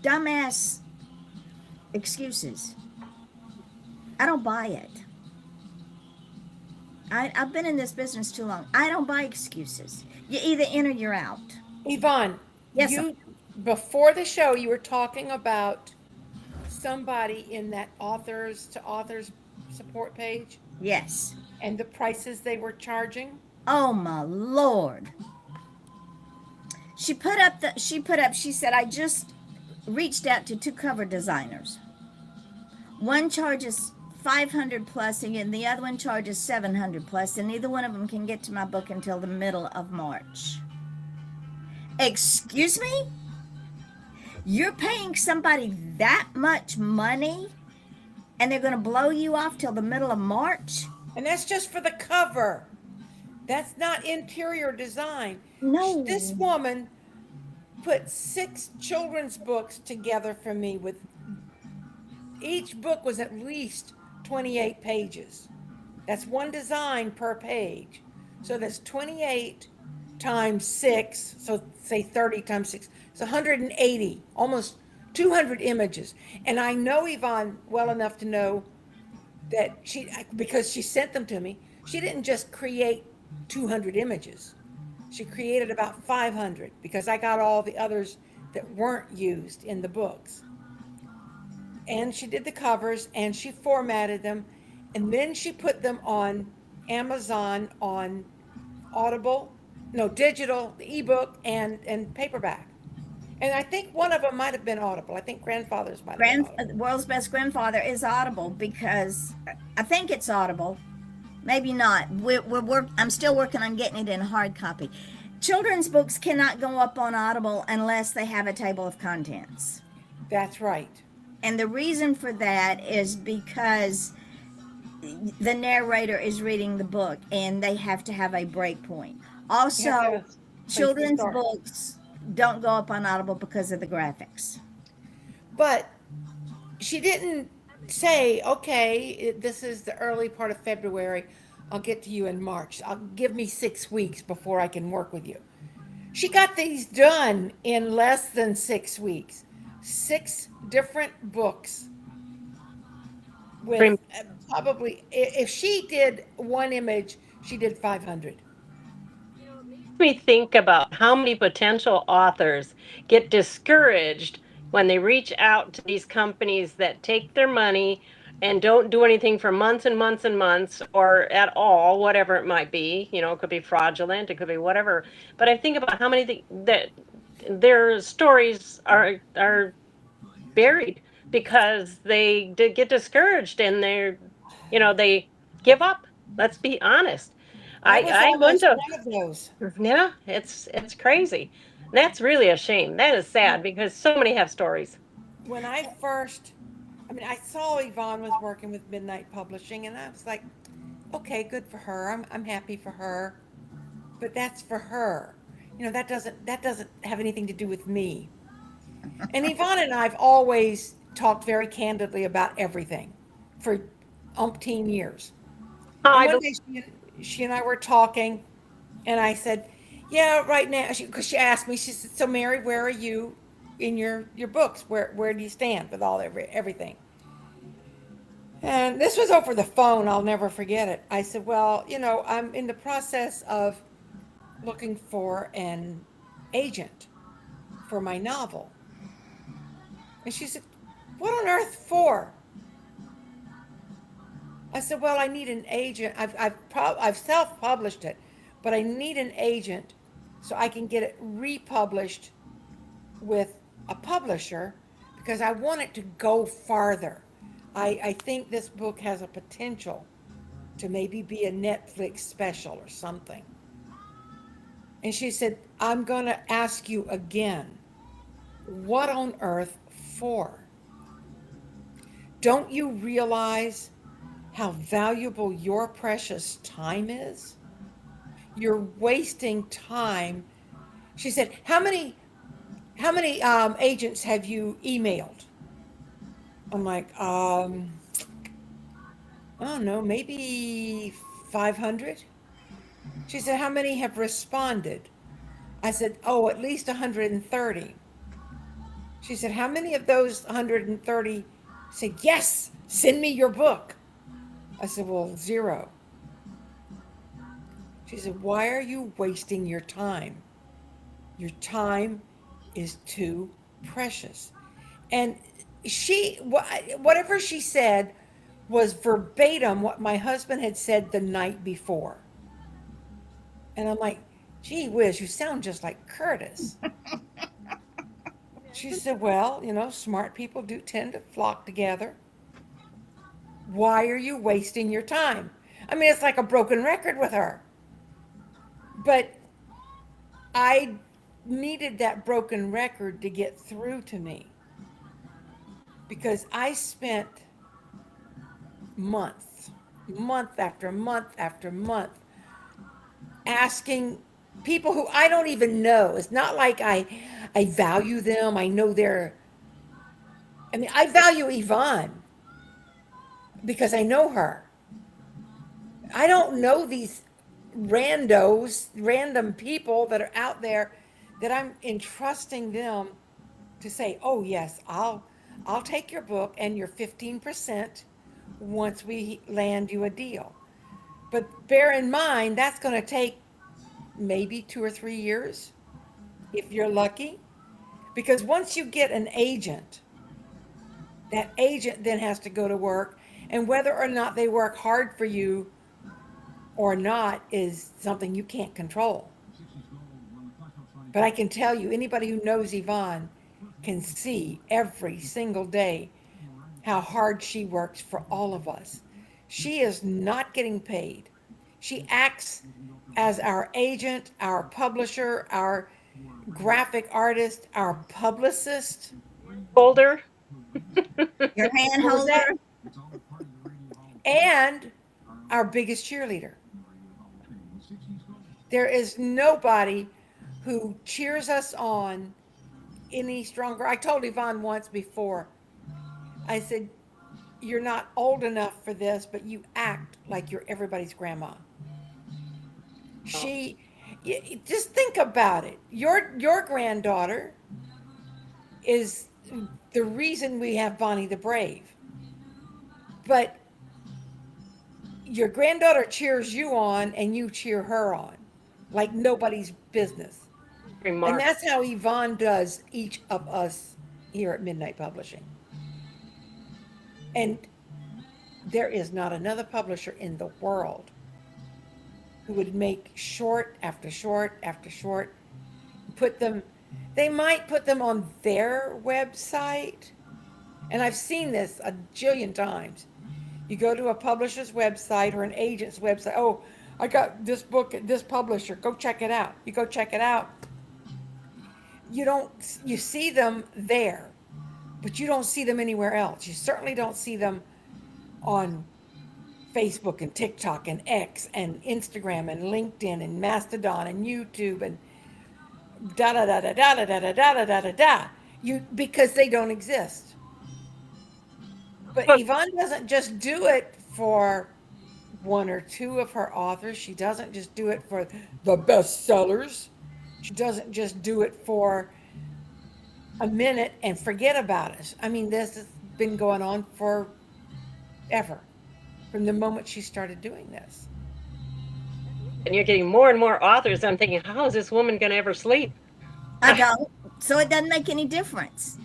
S1: dumbass excuses. I don't buy it. I've been in this business too long. I don't buy excuses. You either in or you're out.
S2: Yvonne,
S1: Yes,
S2: you before the show you were talking about somebody in that authors to authors support page
S1: yes.
S2: and the prices they were charging.
S1: Oh my Lord. She said, I just reached out to 2 cover designers. One charges 500 plus and the other one charges 700 plus, and neither one of them can get to my book until the middle of March. Excuse me? You're paying somebody that much money and they're going to blow you off till the middle of March?
S2: And that's just for the cover. That's not interior design.
S1: No.
S2: This woman put 6 children's books together for me with each book was at least 28 pages. That's one design per page. So that's 28 times 6, so say 30 times 6. It's 180, almost 200 images. And I know Yvonne well enough to know that because she sent them to me, she didn't just create 200 images. She created about 500 because I got all the others that weren't used in the books. And she did the covers and she formatted them, and then she put them on Amazon, on Audible, no, digital, the ebook, and paperback. And I think one of them might have been Audible. I think Grandfather's might have been Audible.
S1: World's Best Grandfather is Audible, because I think it's Audible. Maybe not. I'm still working on getting it in hard copy. Children's books cannot go up on Audible unless they have a table of contents.
S2: That's right.
S1: And the reason for that is because the narrator is reading the book and they have to have a break point. Also, children's books don't go up on Audible because of the graphics.
S2: But she didn't say, okay, this is the early part of February. I'll get to you in March. Give me 6 weeks before I can work with you. She got these done in less than 6 weeks. 6 different books with probably, if she did one image, she did 500.
S3: Me think about how many potential authors get discouraged when they reach out to these companies that take their money and don't do anything for months and months and months or at all, whatever it might be. You know, it could be fraudulent, it could be whatever. But I think about how many that their stories are buried because they did get discouraged and they give up. Let's be honest.
S2: I was
S3: I wouldn't
S2: almost
S3: have.
S2: one of those.
S3: Yeah, it's crazy. That's really a shame. That is sad because so many have stories.
S2: When I saw Yvonne was working with Midnight Publishing, and I was like, okay, good for her. I'm happy for her, but that's for her. That doesn't have anything to do with me. And Yvonne and I've always talked very candidly about everything for umpteen years.
S3: Oh,
S2: And
S3: I
S2: one
S3: believe.
S2: day she and I were talking, and I said, "Yeah, right now." Because she asked me, she said, "So, Mary, where are you in your books? Where do you stand with everything?" And this was over the phone. I'll never forget it. I said, "Well, I'm in the process of looking for an agent for my novel." And she said, "What on earth for?" I said, "Well, I need an agent. I've self-published it, but I need an agent so I can get it republished with a publisher because I want it to go farther. I think this book has a potential to maybe be a Netflix special or something." And she said, "I'm going to ask you again, what on earth for? Don't you realize how valuable your precious time is? You're wasting time." She said, "How many agents have you emailed?" I'm like, I don't know, maybe 500. She said, "How many have responded?" I said, "Oh, at least 130. She said, "How many of those 130 said, 'Yes, send me your book'?" I said, "Well, 0. She said, "Why are you wasting your time? Your time is too precious." And whatever she said was verbatim what my husband had said the night before. And I'm like, "Gee whiz, you sound just like Curtis." She said, "Well, smart people do tend to flock together. Why are you wasting your time?" I mean, it's like a broken record with her. But I needed that broken record to get through to me because I spent months, month after month after month, asking people who I don't even know. It's not like I value them. I value Yvonne because I know her. I don't know these random people that are out there that I'm entrusting them to say, "Oh yes, I'll take your book and your 15% once we land you a deal." But bear in mind that's going to take maybe 2 or 3 years if you're lucky, because once you get an agent, that agent then has to go to work, and whether or not they work hard for you or not is something you can't control. But I can tell you, anybody who knows Yvonne can see every single day how hard she works for all of us. She is not getting paid. She acts as our agent, our publisher, our graphic artist, our publicist.
S3: Holder.
S1: Your hand
S2: What was
S1: holder.
S2: that? And our biggest cheerleader. There is nobody who cheers us on any stronger. I told Yvonne once before, I said, "You're not old enough for this, but you act like you're everybody's grandma." She, just think about it. Your granddaughter is the reason we have Bonnie the Brave. But your granddaughter cheers you on and you cheer her on like nobody's business. And
S3: Remark.
S2: that's how Yvonne does each of us here at Midnight Publishing. And there is not another publisher in the world who would make short after short after short, they might put them on their website. And I've seen this a jillion times. You go to a publisher's website or an agent's website. Oh, I got this book at this publisher. Go check it out. You go check it out. You see them there, but you don't see them anywhere else. You certainly don't see them on Facebook and TikTok and X and Instagram and LinkedIn and Mastodon and YouTube and da da da da da da da da da da da da. Because they don't exist. But Yvonne doesn't just do it for one or two of her authors. She doesn't just do it for the bestsellers. She doesn't just do it for a minute and forget about it. I mean, this has been going on forever, from the moment she started doing this.
S3: And you're getting more and more authors. I'm thinking, how is this woman going to ever sleep?
S1: I don't. So it doesn't make any difference.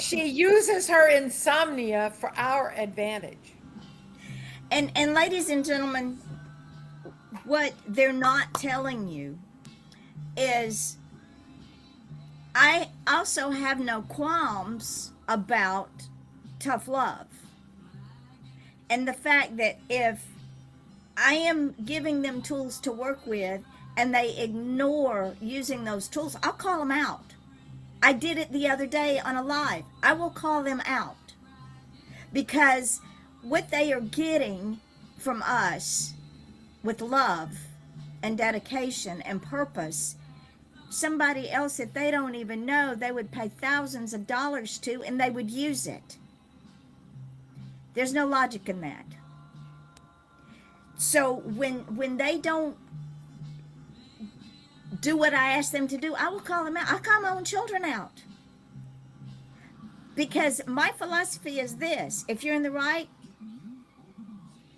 S2: She uses her insomnia for our advantage.
S1: And ladies and gentlemen, what they're not telling you is I also have no qualms about tough love. And the fact that if I am giving them tools to work with and they ignore using those tools, I'll call them out. I did it the other day on a live. I will call them out because what they are getting from us with love and dedication and purpose, somebody else that they don't even know, they would pay thousands of dollars to, and they would use it. There's no logic in that. So when they don't do what I ask them to do, I will call them out. I'll call my own children out. Because my philosophy is this: if you're in the right,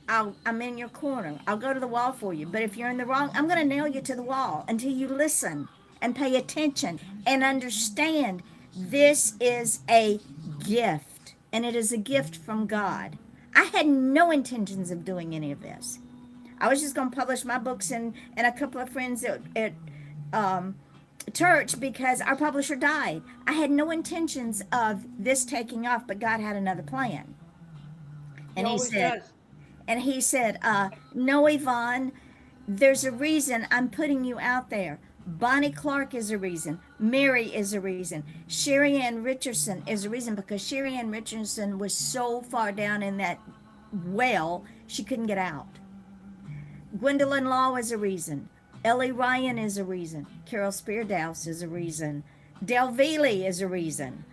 S1: I'm in your corner. I'll go to the wall for you. But if you're in the wrong, I'm going to nail you to the wall until you listen and pay attention and understand this is a gift, and it is a gift from God. I had no intentions of doing any of this. I was just going to publish my books and a couple of friends at church because our publisher died. I had no intentions of this taking off, but God had another plan. And he said, no, Yvonne, there's a reason I'm putting you out there. Bonnie Clark is a reason. Mary is a reason. Sherry Ann Richardson is a reason, because Sherry Ann Richardson was so far down in that well, she couldn't get out. Gwendolyn Law is a reason. Ellie Ryan is a reason. Carol Speardouse is a reason. Del Veely is a reason.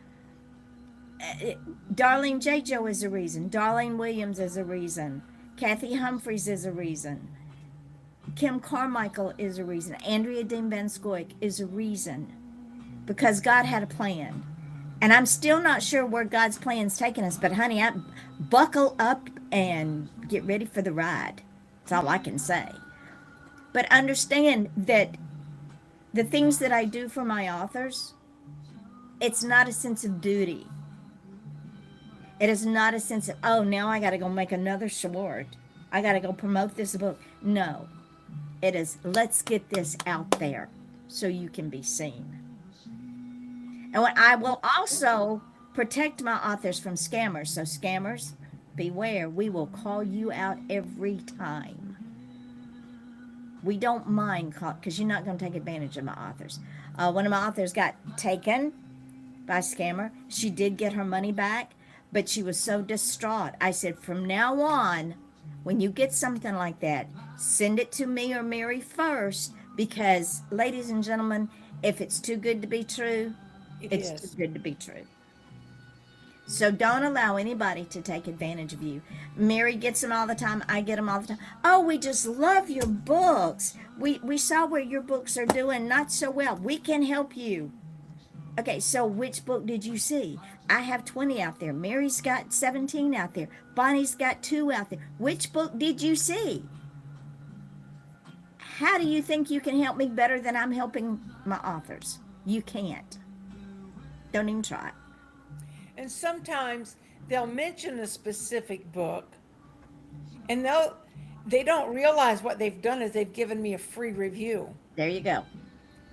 S1: Darlene J. Joe is a reason. Darlene Williams is a reason. Kathy Humphreys is a reason. Kim Carmichael is a reason. Andrea Dean Van Scoik is a reason. Because God had a plan. And I'm still not sure where God's plan's taking us, but honey, buckle up and get ready for the ride. That's all I can say. But understand that the things that I do for my authors, it's not a sense of duty. It is not a sense of, oh, now I got to go make another sword. I got to go promote this book. No, it is, let's get this out there so you can be seen. And I will also protect my authors from scammers. So scammers, beware. We will call you out every time. We don't mind, because you're not going to take advantage of my authors. One of my authors got taken by a scammer. She did get her money back, but she was so distraught. I said, from now on, when you get something like that, send it to me or Mary first, because, ladies and gentlemen, if it's too good to be true, it's too good to be true. So don't allow anybody to take advantage of you. Mary gets them all the time. I get them all the time. Oh, we just love your books. We saw where your books are doing not so well. We can help you. Okay, so which book did you see? I have 20 out there. Mary's got 17 out there. Bonnie's got 2 out there. Which book did you see? How do you think you can help me better than I'm helping my authors? You can't. Don't even try.
S2: And sometimes they'll mention a specific book, and they don't realize what they've done is they've given me a free review.
S1: There you go.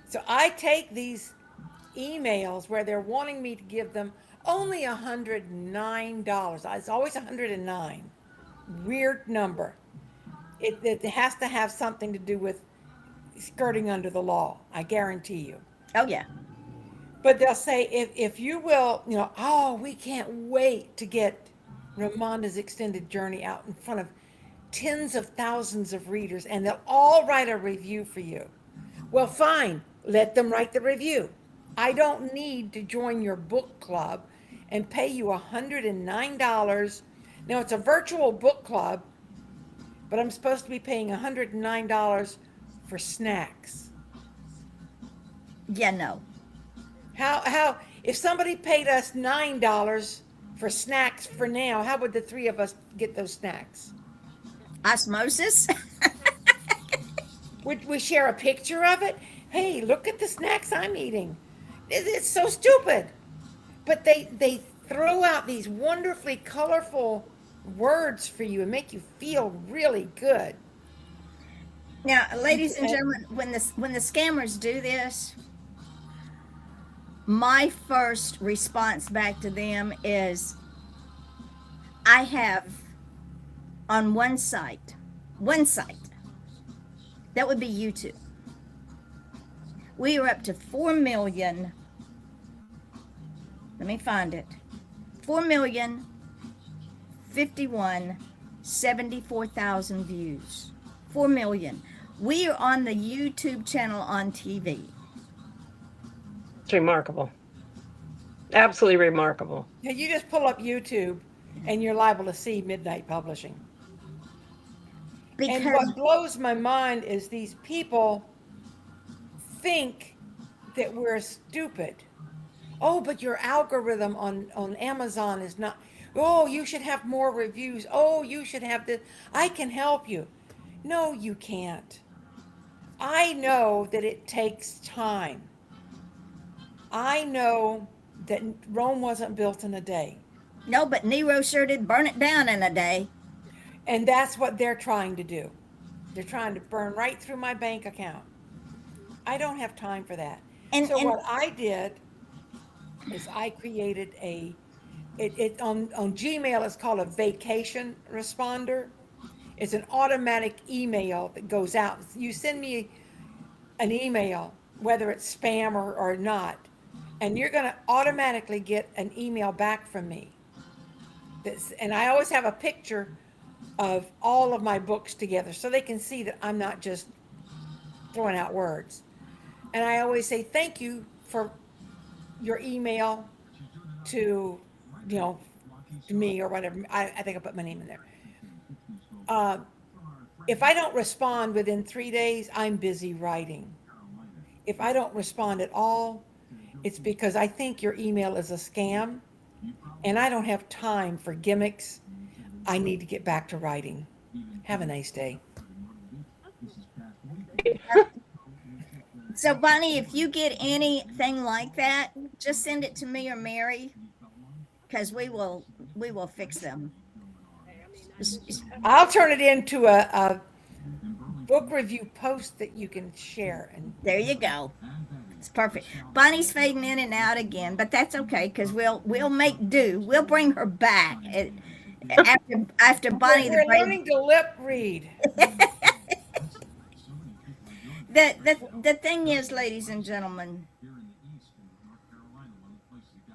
S2: So I take these emails where they're wanting me to give them only $109. It's always 109. Weird number. It has to have something to do with skirting under the law. I guarantee you.
S1: Oh, yeah.
S2: But they'll say, if you will, oh, we can't wait to get Ramonda's Extended Journey out in front of tens of thousands of readers, and they'll all write a review for you. Well, fine, let them write the review. I don't need to join your book club and pay you $109. Now, it's a virtual book club, but I'm supposed to be paying $109 for snacks.
S1: Yeah, no.
S2: How if somebody paid us $9 for snacks for now, how would the three of us get those snacks?
S1: Osmosis?
S2: Would we share a picture of it? Hey, look at the snacks I'm eating. It's so stupid. But they throw out these wonderfully colorful words for you and make you feel really good.
S1: Now, ladies and gentlemen, when the scammers do this, my first response back to them is, I have on one site, that would be YouTube. We are up to 4 million. Let me find it. 4,051,74,000 views. 4 million. We are on the YouTube channel on TV.
S3: It's remarkable. Absolutely remarkable.
S2: Now, you just pull up YouTube and you're liable to see Midnight Publishing.
S1: Because
S2: And what blows my mind is these people think that we're stupid. Oh, but your algorithm on Amazon is not. Oh, you should have more reviews. Oh, you should have this. I can help you. No, you can't. I know that it takes time. I know that Rome wasn't built in a day.
S1: no, but Nero sure did burn it down in a day.
S2: And that's what they're trying to do. They're trying to burn right through my bank account. I don't have time for that.
S1: And
S2: What I did is I created it on Gmail, it's called a vacation responder. It's an automatic email that goes out. You send me an email, whether it's spam or not, and you're going to automatically get an email back from me. And I always have a picture of all of my books together so they can see that I'm not just throwing out words. And I always say thank you for your email to me or whatever. I think I put my name in there. If I don't respond within 3 days, I'm busy writing. If I don't respond at all, it's because I think your email is a scam and I don't have time for gimmicks. I need to get back to writing. Have a nice day.
S1: so, Bonnie, if you get anything like that, just send it to me or Mary, because we will fix them.
S2: I'll turn it into a book review post that you can share. And
S1: There you go. It's perfect. Bonnie's fading in and out again, but that's okay because we'll make do. We'll bring her back after Bonnie.
S2: we're learning to lip read.
S1: The thing is, ladies and gentlemen,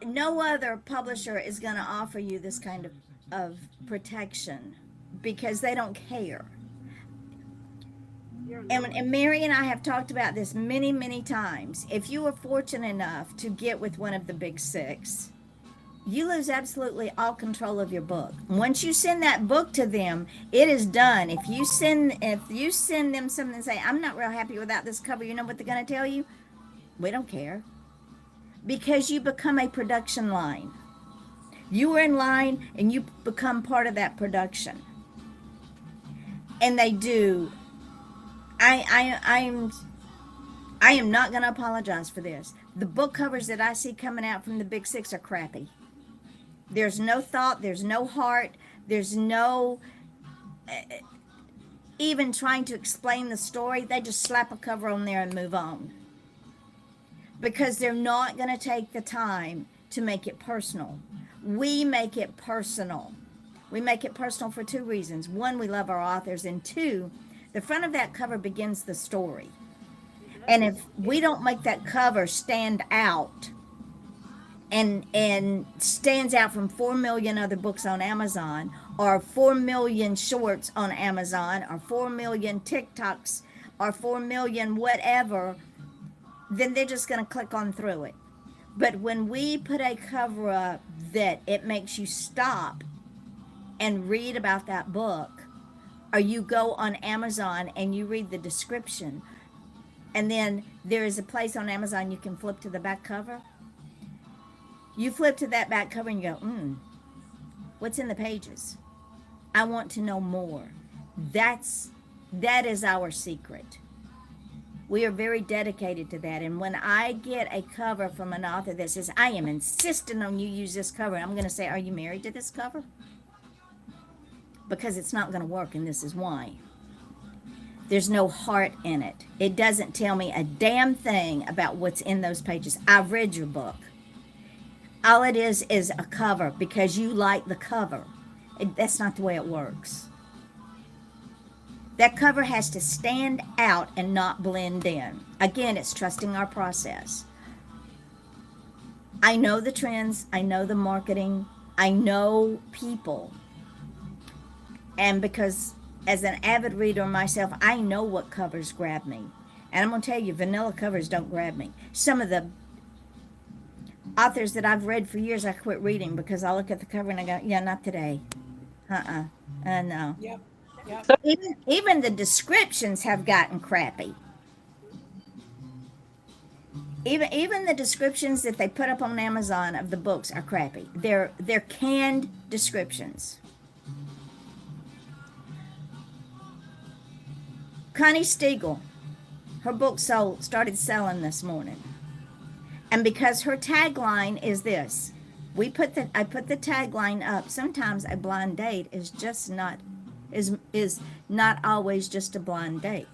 S1: no other publisher is going to offer you this kind of protection because they don't care. And Mary and I have talked about this many, many times. If you are fortunate enough to get with one of the big six, you lose absolutely all control of your book. Once you send that book to them, it is done. If you send them something and say, I'm not real happy without this cover, you know what they're going to tell you? We don't care. Because you become a production line. You are in line and you become part of that production. And they do I'm I am not going to apologize for this. The book covers that I see coming out from the big six are crappy. There's no thought, there's no heart, there's no even trying to explain the story. They just slap a cover on there and move on because they're not going to take the time to make it personal. We make it personal. We make it personal for two reasons. One, we love our authors, and two, the front of that cover begins the story. And if we don't make that cover stand out and stands out from 4 million other books on Amazon, or 4 million shorts on Amazon, or 4 million TikToks, or 4 million whatever, then they're just going to click on through it. But when we put a cover up that it makes you stop and read about that book, or you go on Amazon and you read the description, and then there is a place on Amazon you can flip to the back cover. You flip to that back cover and you go, what's in the pages? I want to know more. That is our secret. We are very dedicated to that. And when I get a cover from an author that says, I am insisting on you use this cover, I'm going to say, are you married to this cover? Because it's not going to work, and this is why. There's no heart in it. It doesn't tell me a damn thing about what's in those pages. I've read your book. All it is a cover because you like the cover. That's not the way it works. That cover has to stand out and not blend in. Again, it's trusting our process. I know the trends. I know the marketing. I know people. And because as an avid reader myself, I know what covers grab me. And I'm going to tell you, vanilla covers don't grab me. Some of the authors that I've read for years, I quit reading because I look at the cover and I go, yeah, not today. No.
S2: Yep. Yep.
S3: So,
S1: Even the descriptions have gotten crappy. Even the descriptions that they put up on Amazon of the books are crappy. They're canned descriptions. Connie Stiegel, her book started selling this morning. And because her tagline is this, I put the tagline up. Sometimes a blind date is just not is not always just a blind date.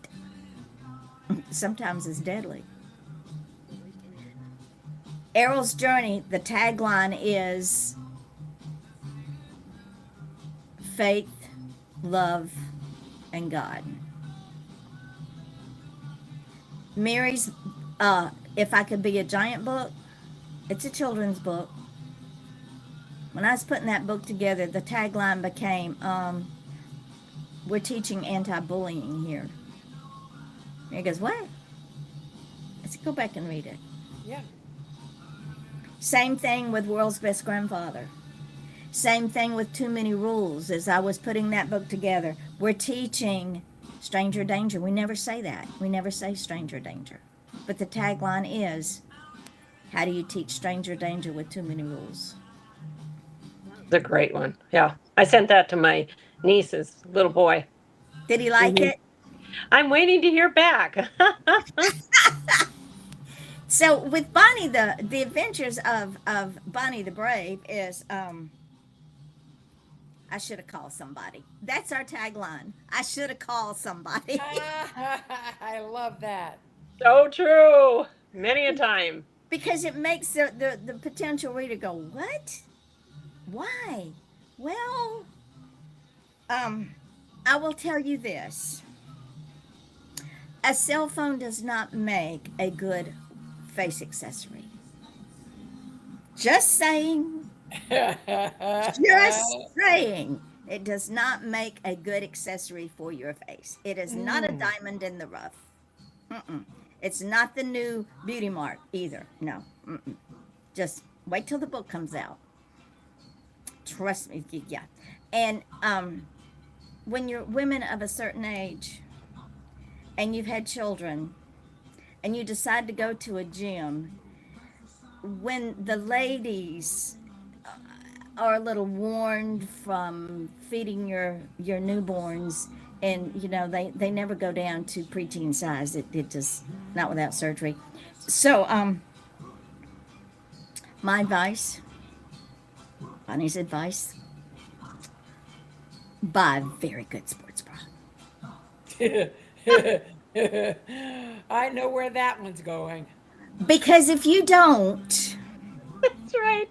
S1: Sometimes it's deadly. Errol's Journey, the tagline is faith, love, and God. Mary's If I Could Be a Giant book, it's a children's book. When I was putting that book together, the tagline became, we're teaching anti-bullying here. And he goes, what? I said, go back and read it.
S2: Yeah.
S1: Same thing with World's Best Grandfather. Same thing with Too Many Rules. As I was putting that book together, we're teaching stranger danger. We never say that. We never say stranger danger. But the tagline is, how do you teach stranger danger with too many rules?
S3: it's a great one. Yeah. I sent that to my niece's little boy.
S1: Did he like it?
S3: I'm waiting to hear back.
S1: So with Bonnie, the adventures of Bonnie the Brave is, I should have called somebody. That's our tagline. I should have called somebody.
S2: I love that.
S3: So true. Many a time.
S1: Because it makes the potential reader go, what? Why? Well, I will tell you this. A cell phone does not make a good face accessory. Just saying. Just saying. It does not make a good accessory for your face. It is not a diamond in the rough. It's not the new beauty mark either. No. Just wait till the book comes out. Trust me. Yeah. And when you're women of a certain age and you've had children and you decide to go to a gym, when the ladies are a little warned from feeding your newborns and they never go down to preteen size. It just not without surgery. So my advice, Bonnie's advice: buy a very good sports bra.
S2: I know where that one's going.
S1: Because
S3: That's right.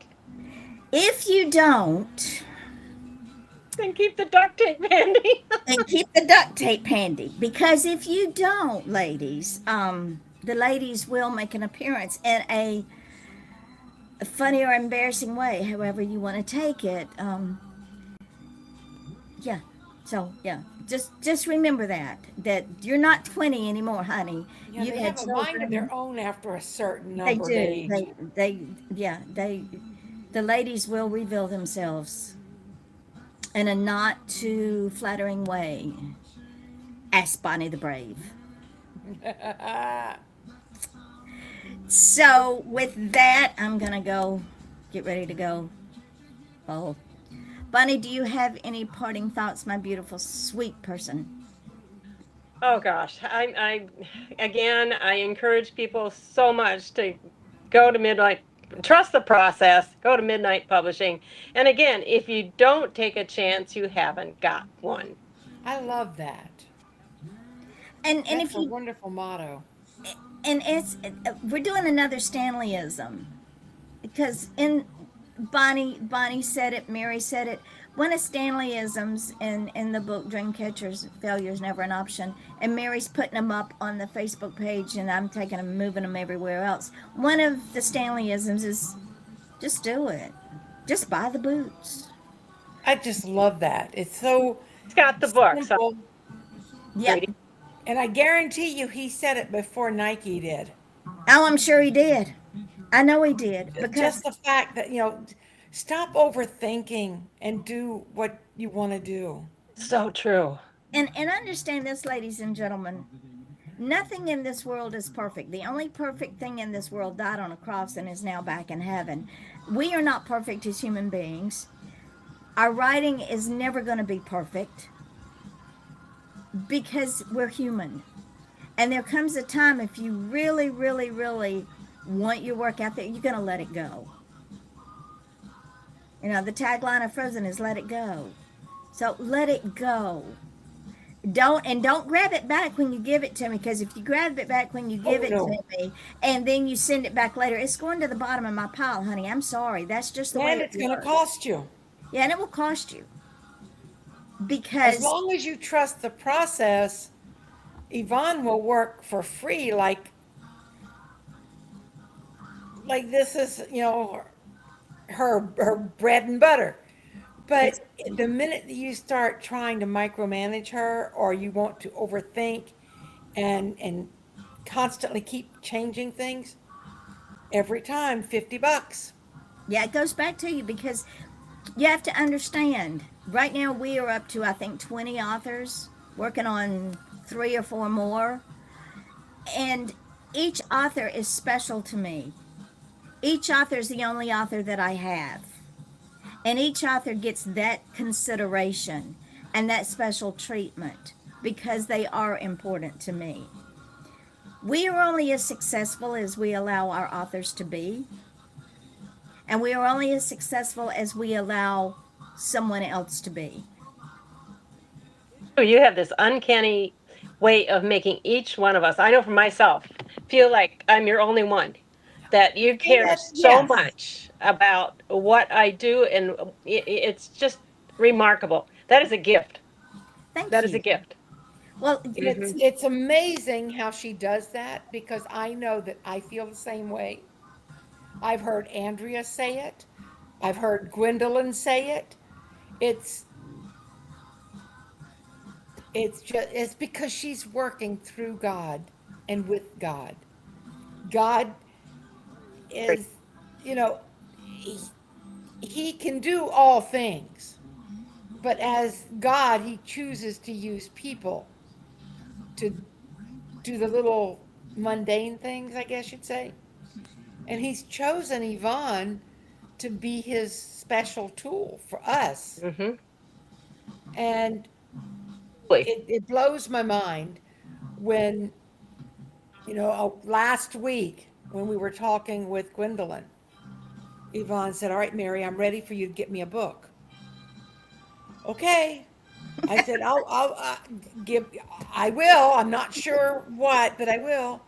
S1: if you don't,
S3: Then keep the duct tape handy.
S1: and keep the duct tape handy. Because if you don't, ladies, the ladies will make an appearance in a funny or embarrassing way, however you want to take it. Yeah. So yeah, just remember that you're not 20 anymore, honey.
S2: Yeah,
S1: You
S2: they
S1: had
S2: have a mind of their
S1: children.
S2: own after a certain
S1: They
S2: number of
S1: do.
S2: age.
S1: They yeah, the ladies will reveal themselves in a not too flattering way. Ask Bonnie the Brave. So with that, I'm gonna go get ready to go. Oh, Bonnie, do you have any parting thoughts, my beautiful, sweet person?
S3: Oh gosh, again, I encourage people so much to go to Midnight, trust the process, go to Midnight Publishing. And again, if you don't take a chance, you haven't got one.
S2: I love that.
S1: And
S2: That's
S1: if
S2: a
S1: you
S2: wonderful motto.
S1: and it's we're doing another Stanleyism because in Bonnie said it, Mary said it. One of Stanleyisms in the book Dreamcatchers, Failure is Never an Option, and Mary's putting them up on the Facebook page, and I'm taking them, moving them everywhere else. One of the Stanleyisms is just do it, just buy the boots.
S2: I just love that. It's so
S3: It's got the book, so
S2: simple.
S1: Yep.
S3: lady.
S2: And I guarantee you he said it before Nike did.
S1: Oh, I'm sure he did. I know he did because
S2: Just the fact that, stop overthinking and do what you want to do.
S3: So true.
S1: and understand this, ladies and gentlemen. Nothing in this world is perfect. The only perfect thing in this world died on a cross and is now back in heaven. We are not perfect as human beings. Our writing is never going to be perfect because we're human. And there comes a time if you really, really, really want your work out there, you're going to let it go. The tagline of Frozen is let it go. So let it go. Don't grab it back when you give it to me, because if you grab it back when you
S2: Oh
S1: give it to
S2: no.
S1: me and then you send it back later, it's going to the bottom of my pile, honey. I'm sorry. That's just the way
S2: And
S1: it
S2: it's going to
S1: works.
S2: cost you.
S1: Yeah, and it will cost you
S2: As
S1: because
S2: long as you trust the process, Yvonne will work for free like this is, her bread and butter.
S1: it's
S2: But the minute that you start trying to micromanage her or you want to overthink and constantly keep changing things, every time $50.
S1: yeah, it goes back to you because you have to understand. Right now we are up to I think 20 authors working on 3 or 4 more, and each author is special to me. Each author is the only author that I have. And each author gets that consideration and that special treatment because they are important to me. We are only as successful as we allow our authors to be, and we are only as successful as we allow someone else to be.
S3: You have this uncanny way of making each one of us, I know for myself, feel like I'm your only one. That you
S2: See
S3: care
S2: that?
S3: so
S2: Yes.
S3: much about what I do, and it's just remarkable. That is a gift.
S1: Thank
S3: That is a
S1: you.
S3: gift.
S1: Well,
S2: And it's amazing how she does that because I know that I feel the same way. I've heard Andrea say it. I've heard Gwendolyn say it. It's it's because she's working through God and with God. God is, you know, he, he can do all things, but as God, he chooses to use people to do the little mundane things, I guess you'd say. And he's chosen Yvonne to be his special tool for us.
S3: Mm-hmm.
S2: And it blows my mind when, last week when we were talking with Gwendolyn, Yvonne said, "All right, Mary, I'm ready for you to get me a book." Okay. I said, I'll give, I will. I'm not sure what, but I will.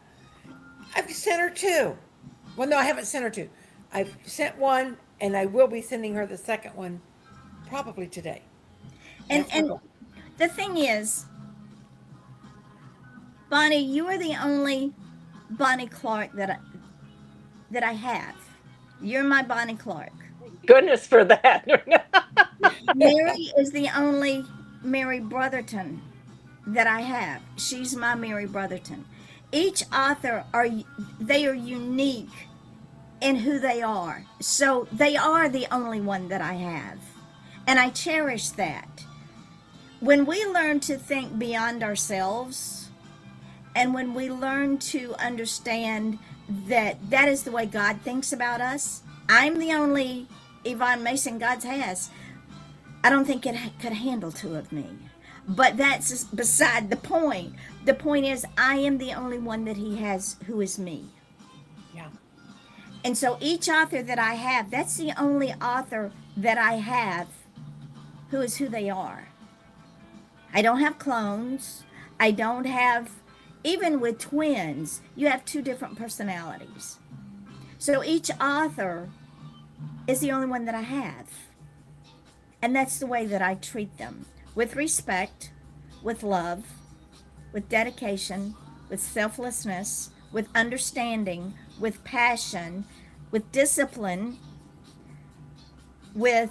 S2: I've sent her two. Well, no, I haven't sent her two. I've sent one, and I will be sending her the second one probably today.
S1: And
S2: That's my
S1: and
S2: goal.
S1: the thing is, Bonnie, you are the only Bonnie Clark that I have. You're my Bonnie Clark.
S3: Goodness for that.
S1: Mary is the only Mary Brotherton that I have. She's my Mary Brotherton. Each author they are unique in who they are. So they are the only one that I have. And I cherish that. When we learn to think beyond ourselves, and when we learn to understand that that is the way God thinks about us, I'm the only Yvonne Mason God has. I don't think it could handle two of me. But that's beside the point. The point is, I am the only one that he has who is me.
S2: Yeah.
S1: And so each author that I have, that's the only author that I have who is who they are. I don't have clones. I don't have, even with twins, you have two different personalities. So each author is the only one that I have. And that's the way that I treat them, with respect, with love, with dedication, with selflessness, with understanding, with passion, with discipline, with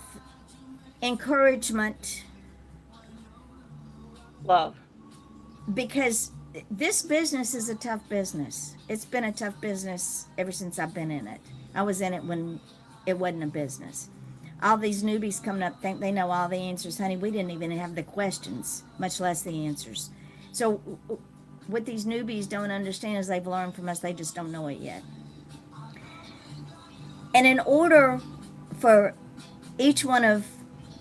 S1: encouragement,
S3: Love.
S1: because this business is a tough business. It's been a tough business ever since I've been in it. I was in it when it wasn't a business. All these newbies coming up think they know all the answers. Honey, we didn't even have the questions, much less the answers. So what these newbies don't understand is they've learned from us, they just don't know it yet. And in order for each one of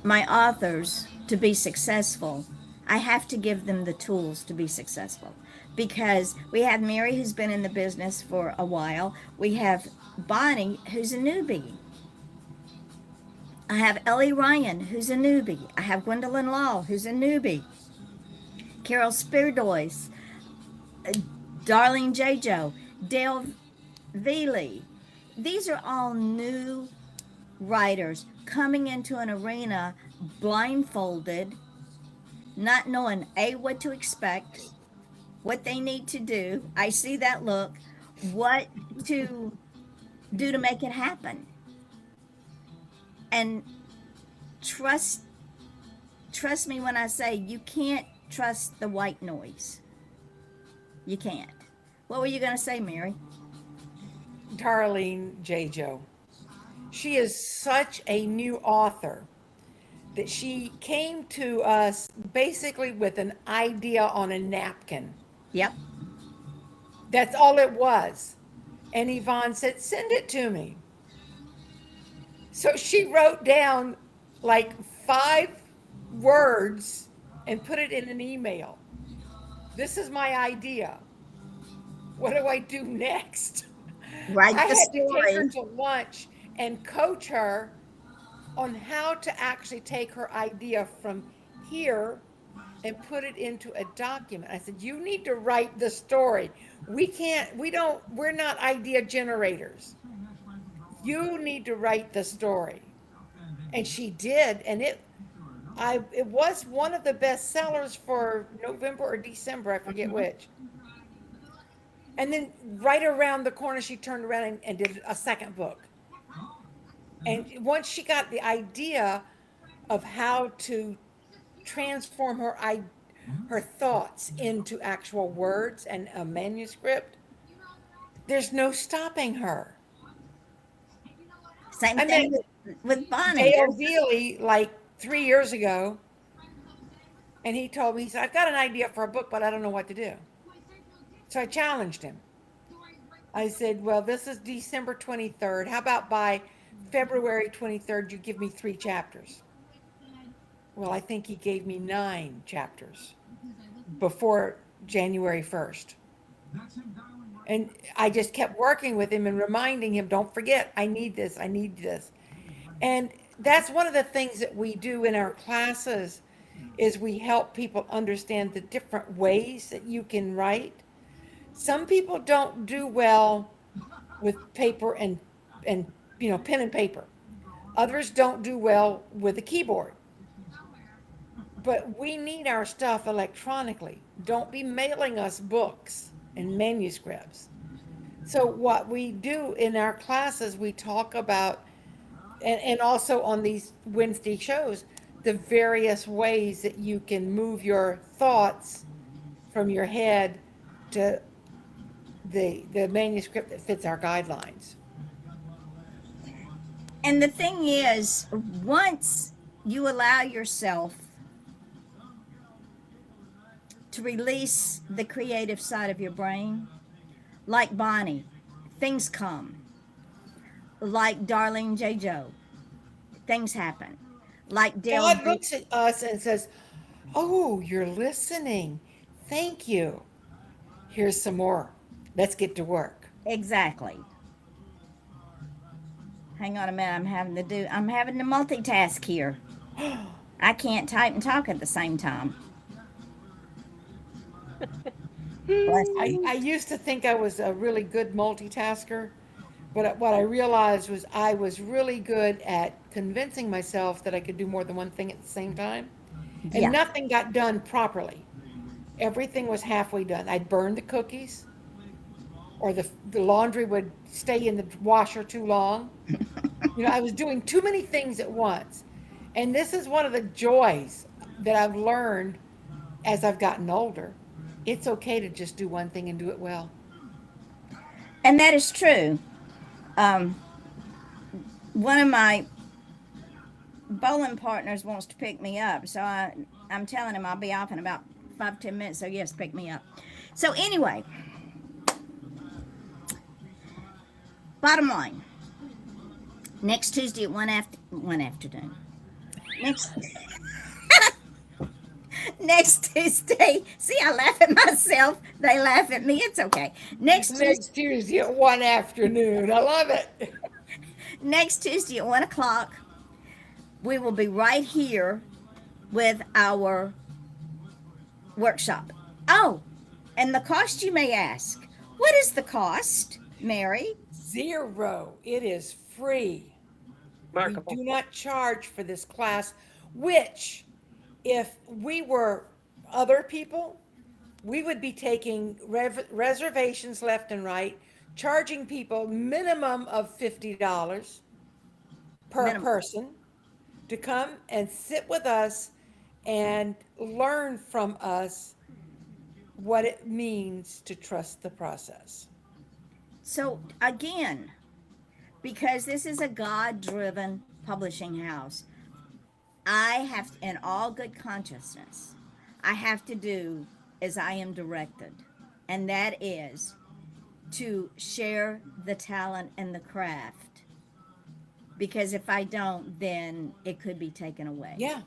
S1: my authors to be successful, I have to give them the tools to be successful. Because we have Mary, who's been in the business for a while. We have Bonnie, who's a newbie. I have Ellie Ryan, who's a newbie. I have Gwendolyn Law, who's a newbie. Carol Speardois, Darlene J. Dale Veely. These are all new writers coming into an arena blindfolded, not knowing what to expect, what they need to do. I see that look, what to do to make it happen. And trust me when I say you can't trust the white noise. You can't. What were you going to say, Mary?
S2: Darlene J. Joe. She is such a new author that she came to us basically with an idea on a napkin.
S1: Yep.
S2: That's all it was. And Yvonne said, "Send it to me." So she wrote down like 5 words and put it in an email. "This is my idea. What do I do next?"
S1: Write
S2: I
S1: the
S2: had to take her
S1: story.
S2: to lunch and coach her on how to actually take her idea from here and put it into a document. I said, "You need to write the story. We're not idea generators. You need to write the story." And she did, and it was one of the best sellers for November or December, I forget which. And then right around the corner, she turned around and did a second book. And once she got the idea of how to transform her thoughts into actual words and a manuscript, there's no stopping her.
S1: Same
S2: I
S1: thing
S2: met
S1: with Bonnie.
S2: Dale Veely like 3 years ago, and he told me, he said, "I've got an idea for a book, but I don't know what to do." So I challenged him. I said, "Well, this is December 23rd. How about by February 23rd, you give me 3 chapters?" Well, I think he gave me 9 chapters. before January 1st. And I just kept working with him and reminding him, don't forget, I need this, I need this. And that's one of the things that we do in our classes is we help people understand the different ways that you can write. Some people don't do well with paper and pen and paper. Others don't do well with a keyboard. But we need our stuff electronically. Don't be mailing us books and manuscripts. So what we do in our classes, we talk about, and also on these Wednesday shows, the various ways that you can move your thoughts from your head to the manuscript that fits our guidelines.
S1: And the thing is, once you allow yourself to release the creative side of your brain, like Bonnie, things come. Like Darlene J. Joe, things happen. Like Dale.
S2: God looks at us and says, oh, you're listening. Thank you. Here's some more. Let's get to work.
S1: Exactly. Hang on a minute. I'm having to multitask here. I can't type and talk at the same time.
S2: I used to think I was a really good multitasker, but what I realized was I was really good at convincing myself that I could do more than one thing at the same time. And
S1: Yeah.
S2: nothing got done properly. Everything was halfway done. I'd burn the cookies, or the laundry would stay in the washer too long. I was doing too many things at once. And this is one of the joys that I've learned as I've gotten older. It's okay to just do one thing and do it well.
S1: And that is true. One of my bowling partners wants to pick me up, so I'm telling him I'll be off in about 5-10 minutes. So yes, pick me up. So anyway, bottom line, next Tuesday at one afternoon. Next Tuesday. See, I laugh at myself. They laugh at me. It's okay. Next
S2: Tuesday at 1 afternoon. I love it.
S1: Next Tuesday at 1 o'clock, we will be right here with our workshop. Oh, and the cost, you may ask. What is the cost, Mary?
S2: 0. It is free.
S3: Remarkable.
S2: We do not charge for this class, which, if we were other people, we would be taking reservations left and right, charging people minimum of $50 per person to come and sit with us and learn from us what it means to trust the process.
S1: So again, because this is a God-driven publishing house, I have, in all good consciousness, I have to do as I am directed, and that is to share the talent and the craft. Because if I don't, then it could be taken away.
S2: Yeah.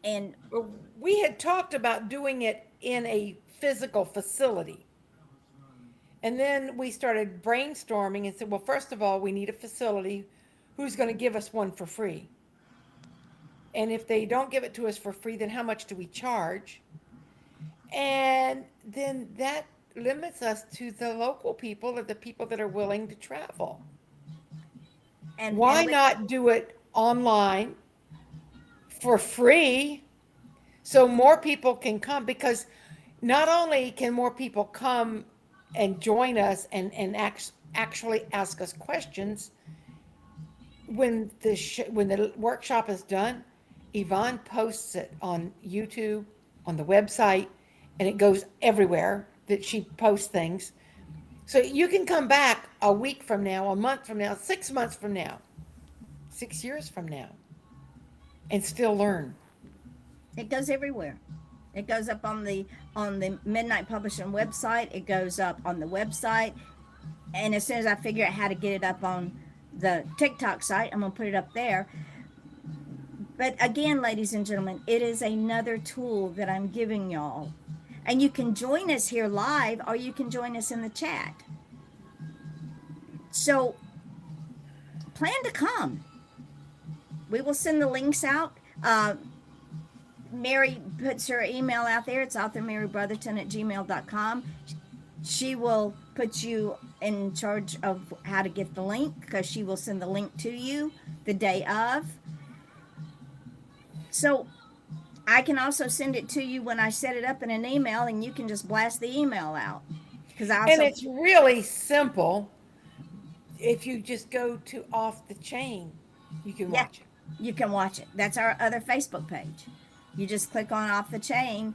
S1: And
S2: we had talked about doing it in a physical facility. And then we started brainstorming and said, well, first of all, we need a facility. Who's going to give us one for free? And if they don't give it to us for free, then how much do we charge? And then that limits us to the local people or the people that are willing to travel. And why not do it online for free so more people can come? Because not only can more people come and join us and actually ask us questions, when the workshop is done, Yvonne posts it on YouTube, on the website, and it goes everywhere that she posts things. So you can come back a week from now, a month from now, 6 months from now, 6 years from now, and still learn.
S1: It goes everywhere. It goes up on the Midnight Publishing website. It goes up on the website. And as soon as I figure out how to get it up on the TikTok site, I'm going to put it up there. But again, ladies and gentlemen, it is another tool that I'm giving y'all. And you can join us here live or you can join us in the chat. So plan to come. We will send the links out. Mary puts her email out there. It's authormarybrotherton@gmail.com. She will put you in charge of how to get the link because she will send the link to you the day of. So I can also send it to you when I set it up in an email, and you can just blast the email out. Because I also,
S2: And it's really simple. If you just go to Off the Chain, you can
S1: yeah,
S2: watch it.
S1: you can watch it. That's our other Facebook page. You just click on Off the Chain,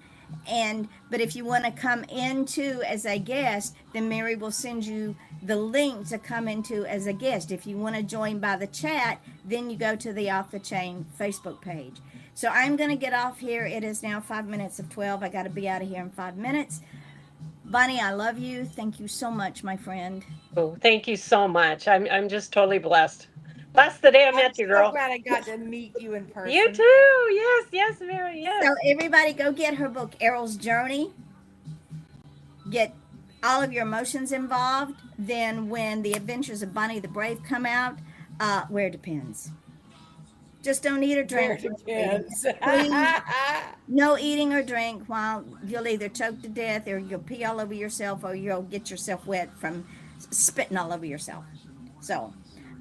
S1: but if you want to come into as a guest, then Mary will send you the link to come into as a guest. If you want to join by the chat, then you go to the Off the Chain Facebook page. So I'm going to get off here. It is now 5 minutes of 12. I got to be out of here in 5 minutes. Bonnie, I love you. Thank you so much, my friend.
S3: Oh, thank you so much. I'm just totally blessed. Blessed the day I
S2: I'm
S3: met you,
S2: so
S3: girl.
S2: glad I got to meet you in person.
S3: You too. Yes, yes, Mary. Yes.
S1: So everybody go get her book, Errol's Journey. Get all of your emotions involved. Then when the Adventures of Bonnie the Brave come out, where it depends. Just don't eat or drink.
S2: Where it depends.
S1: Please, no eating or drink while you'll either choke to death or you'll pee all over yourself or you'll get yourself wet from spitting all over yourself. So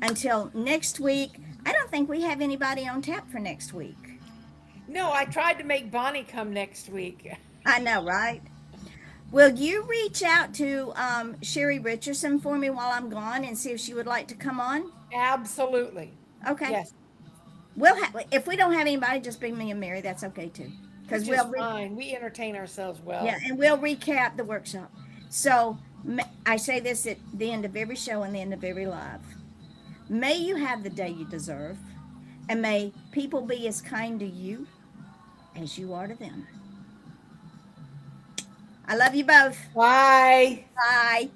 S1: until next week, I don't think we have anybody on tap for next week.
S2: No, I tried to make Bonnie come next week.
S1: I know, right? Will you reach out to Sherry Richardson for me while I'm gone and see if she would like to come on?
S2: Absolutely.
S1: Okay.
S2: Yes.
S1: If we don't have anybody, just bring me and Mary. That's okay too.
S2: Because we're fine. We entertain ourselves well.
S1: Yeah, and we'll recap the workshop. So I say this at the end of every show and the end of every live. May you have the day you deserve, and may people be as kind to you as you are to them. I love you both.
S2: Bye.
S1: Bye.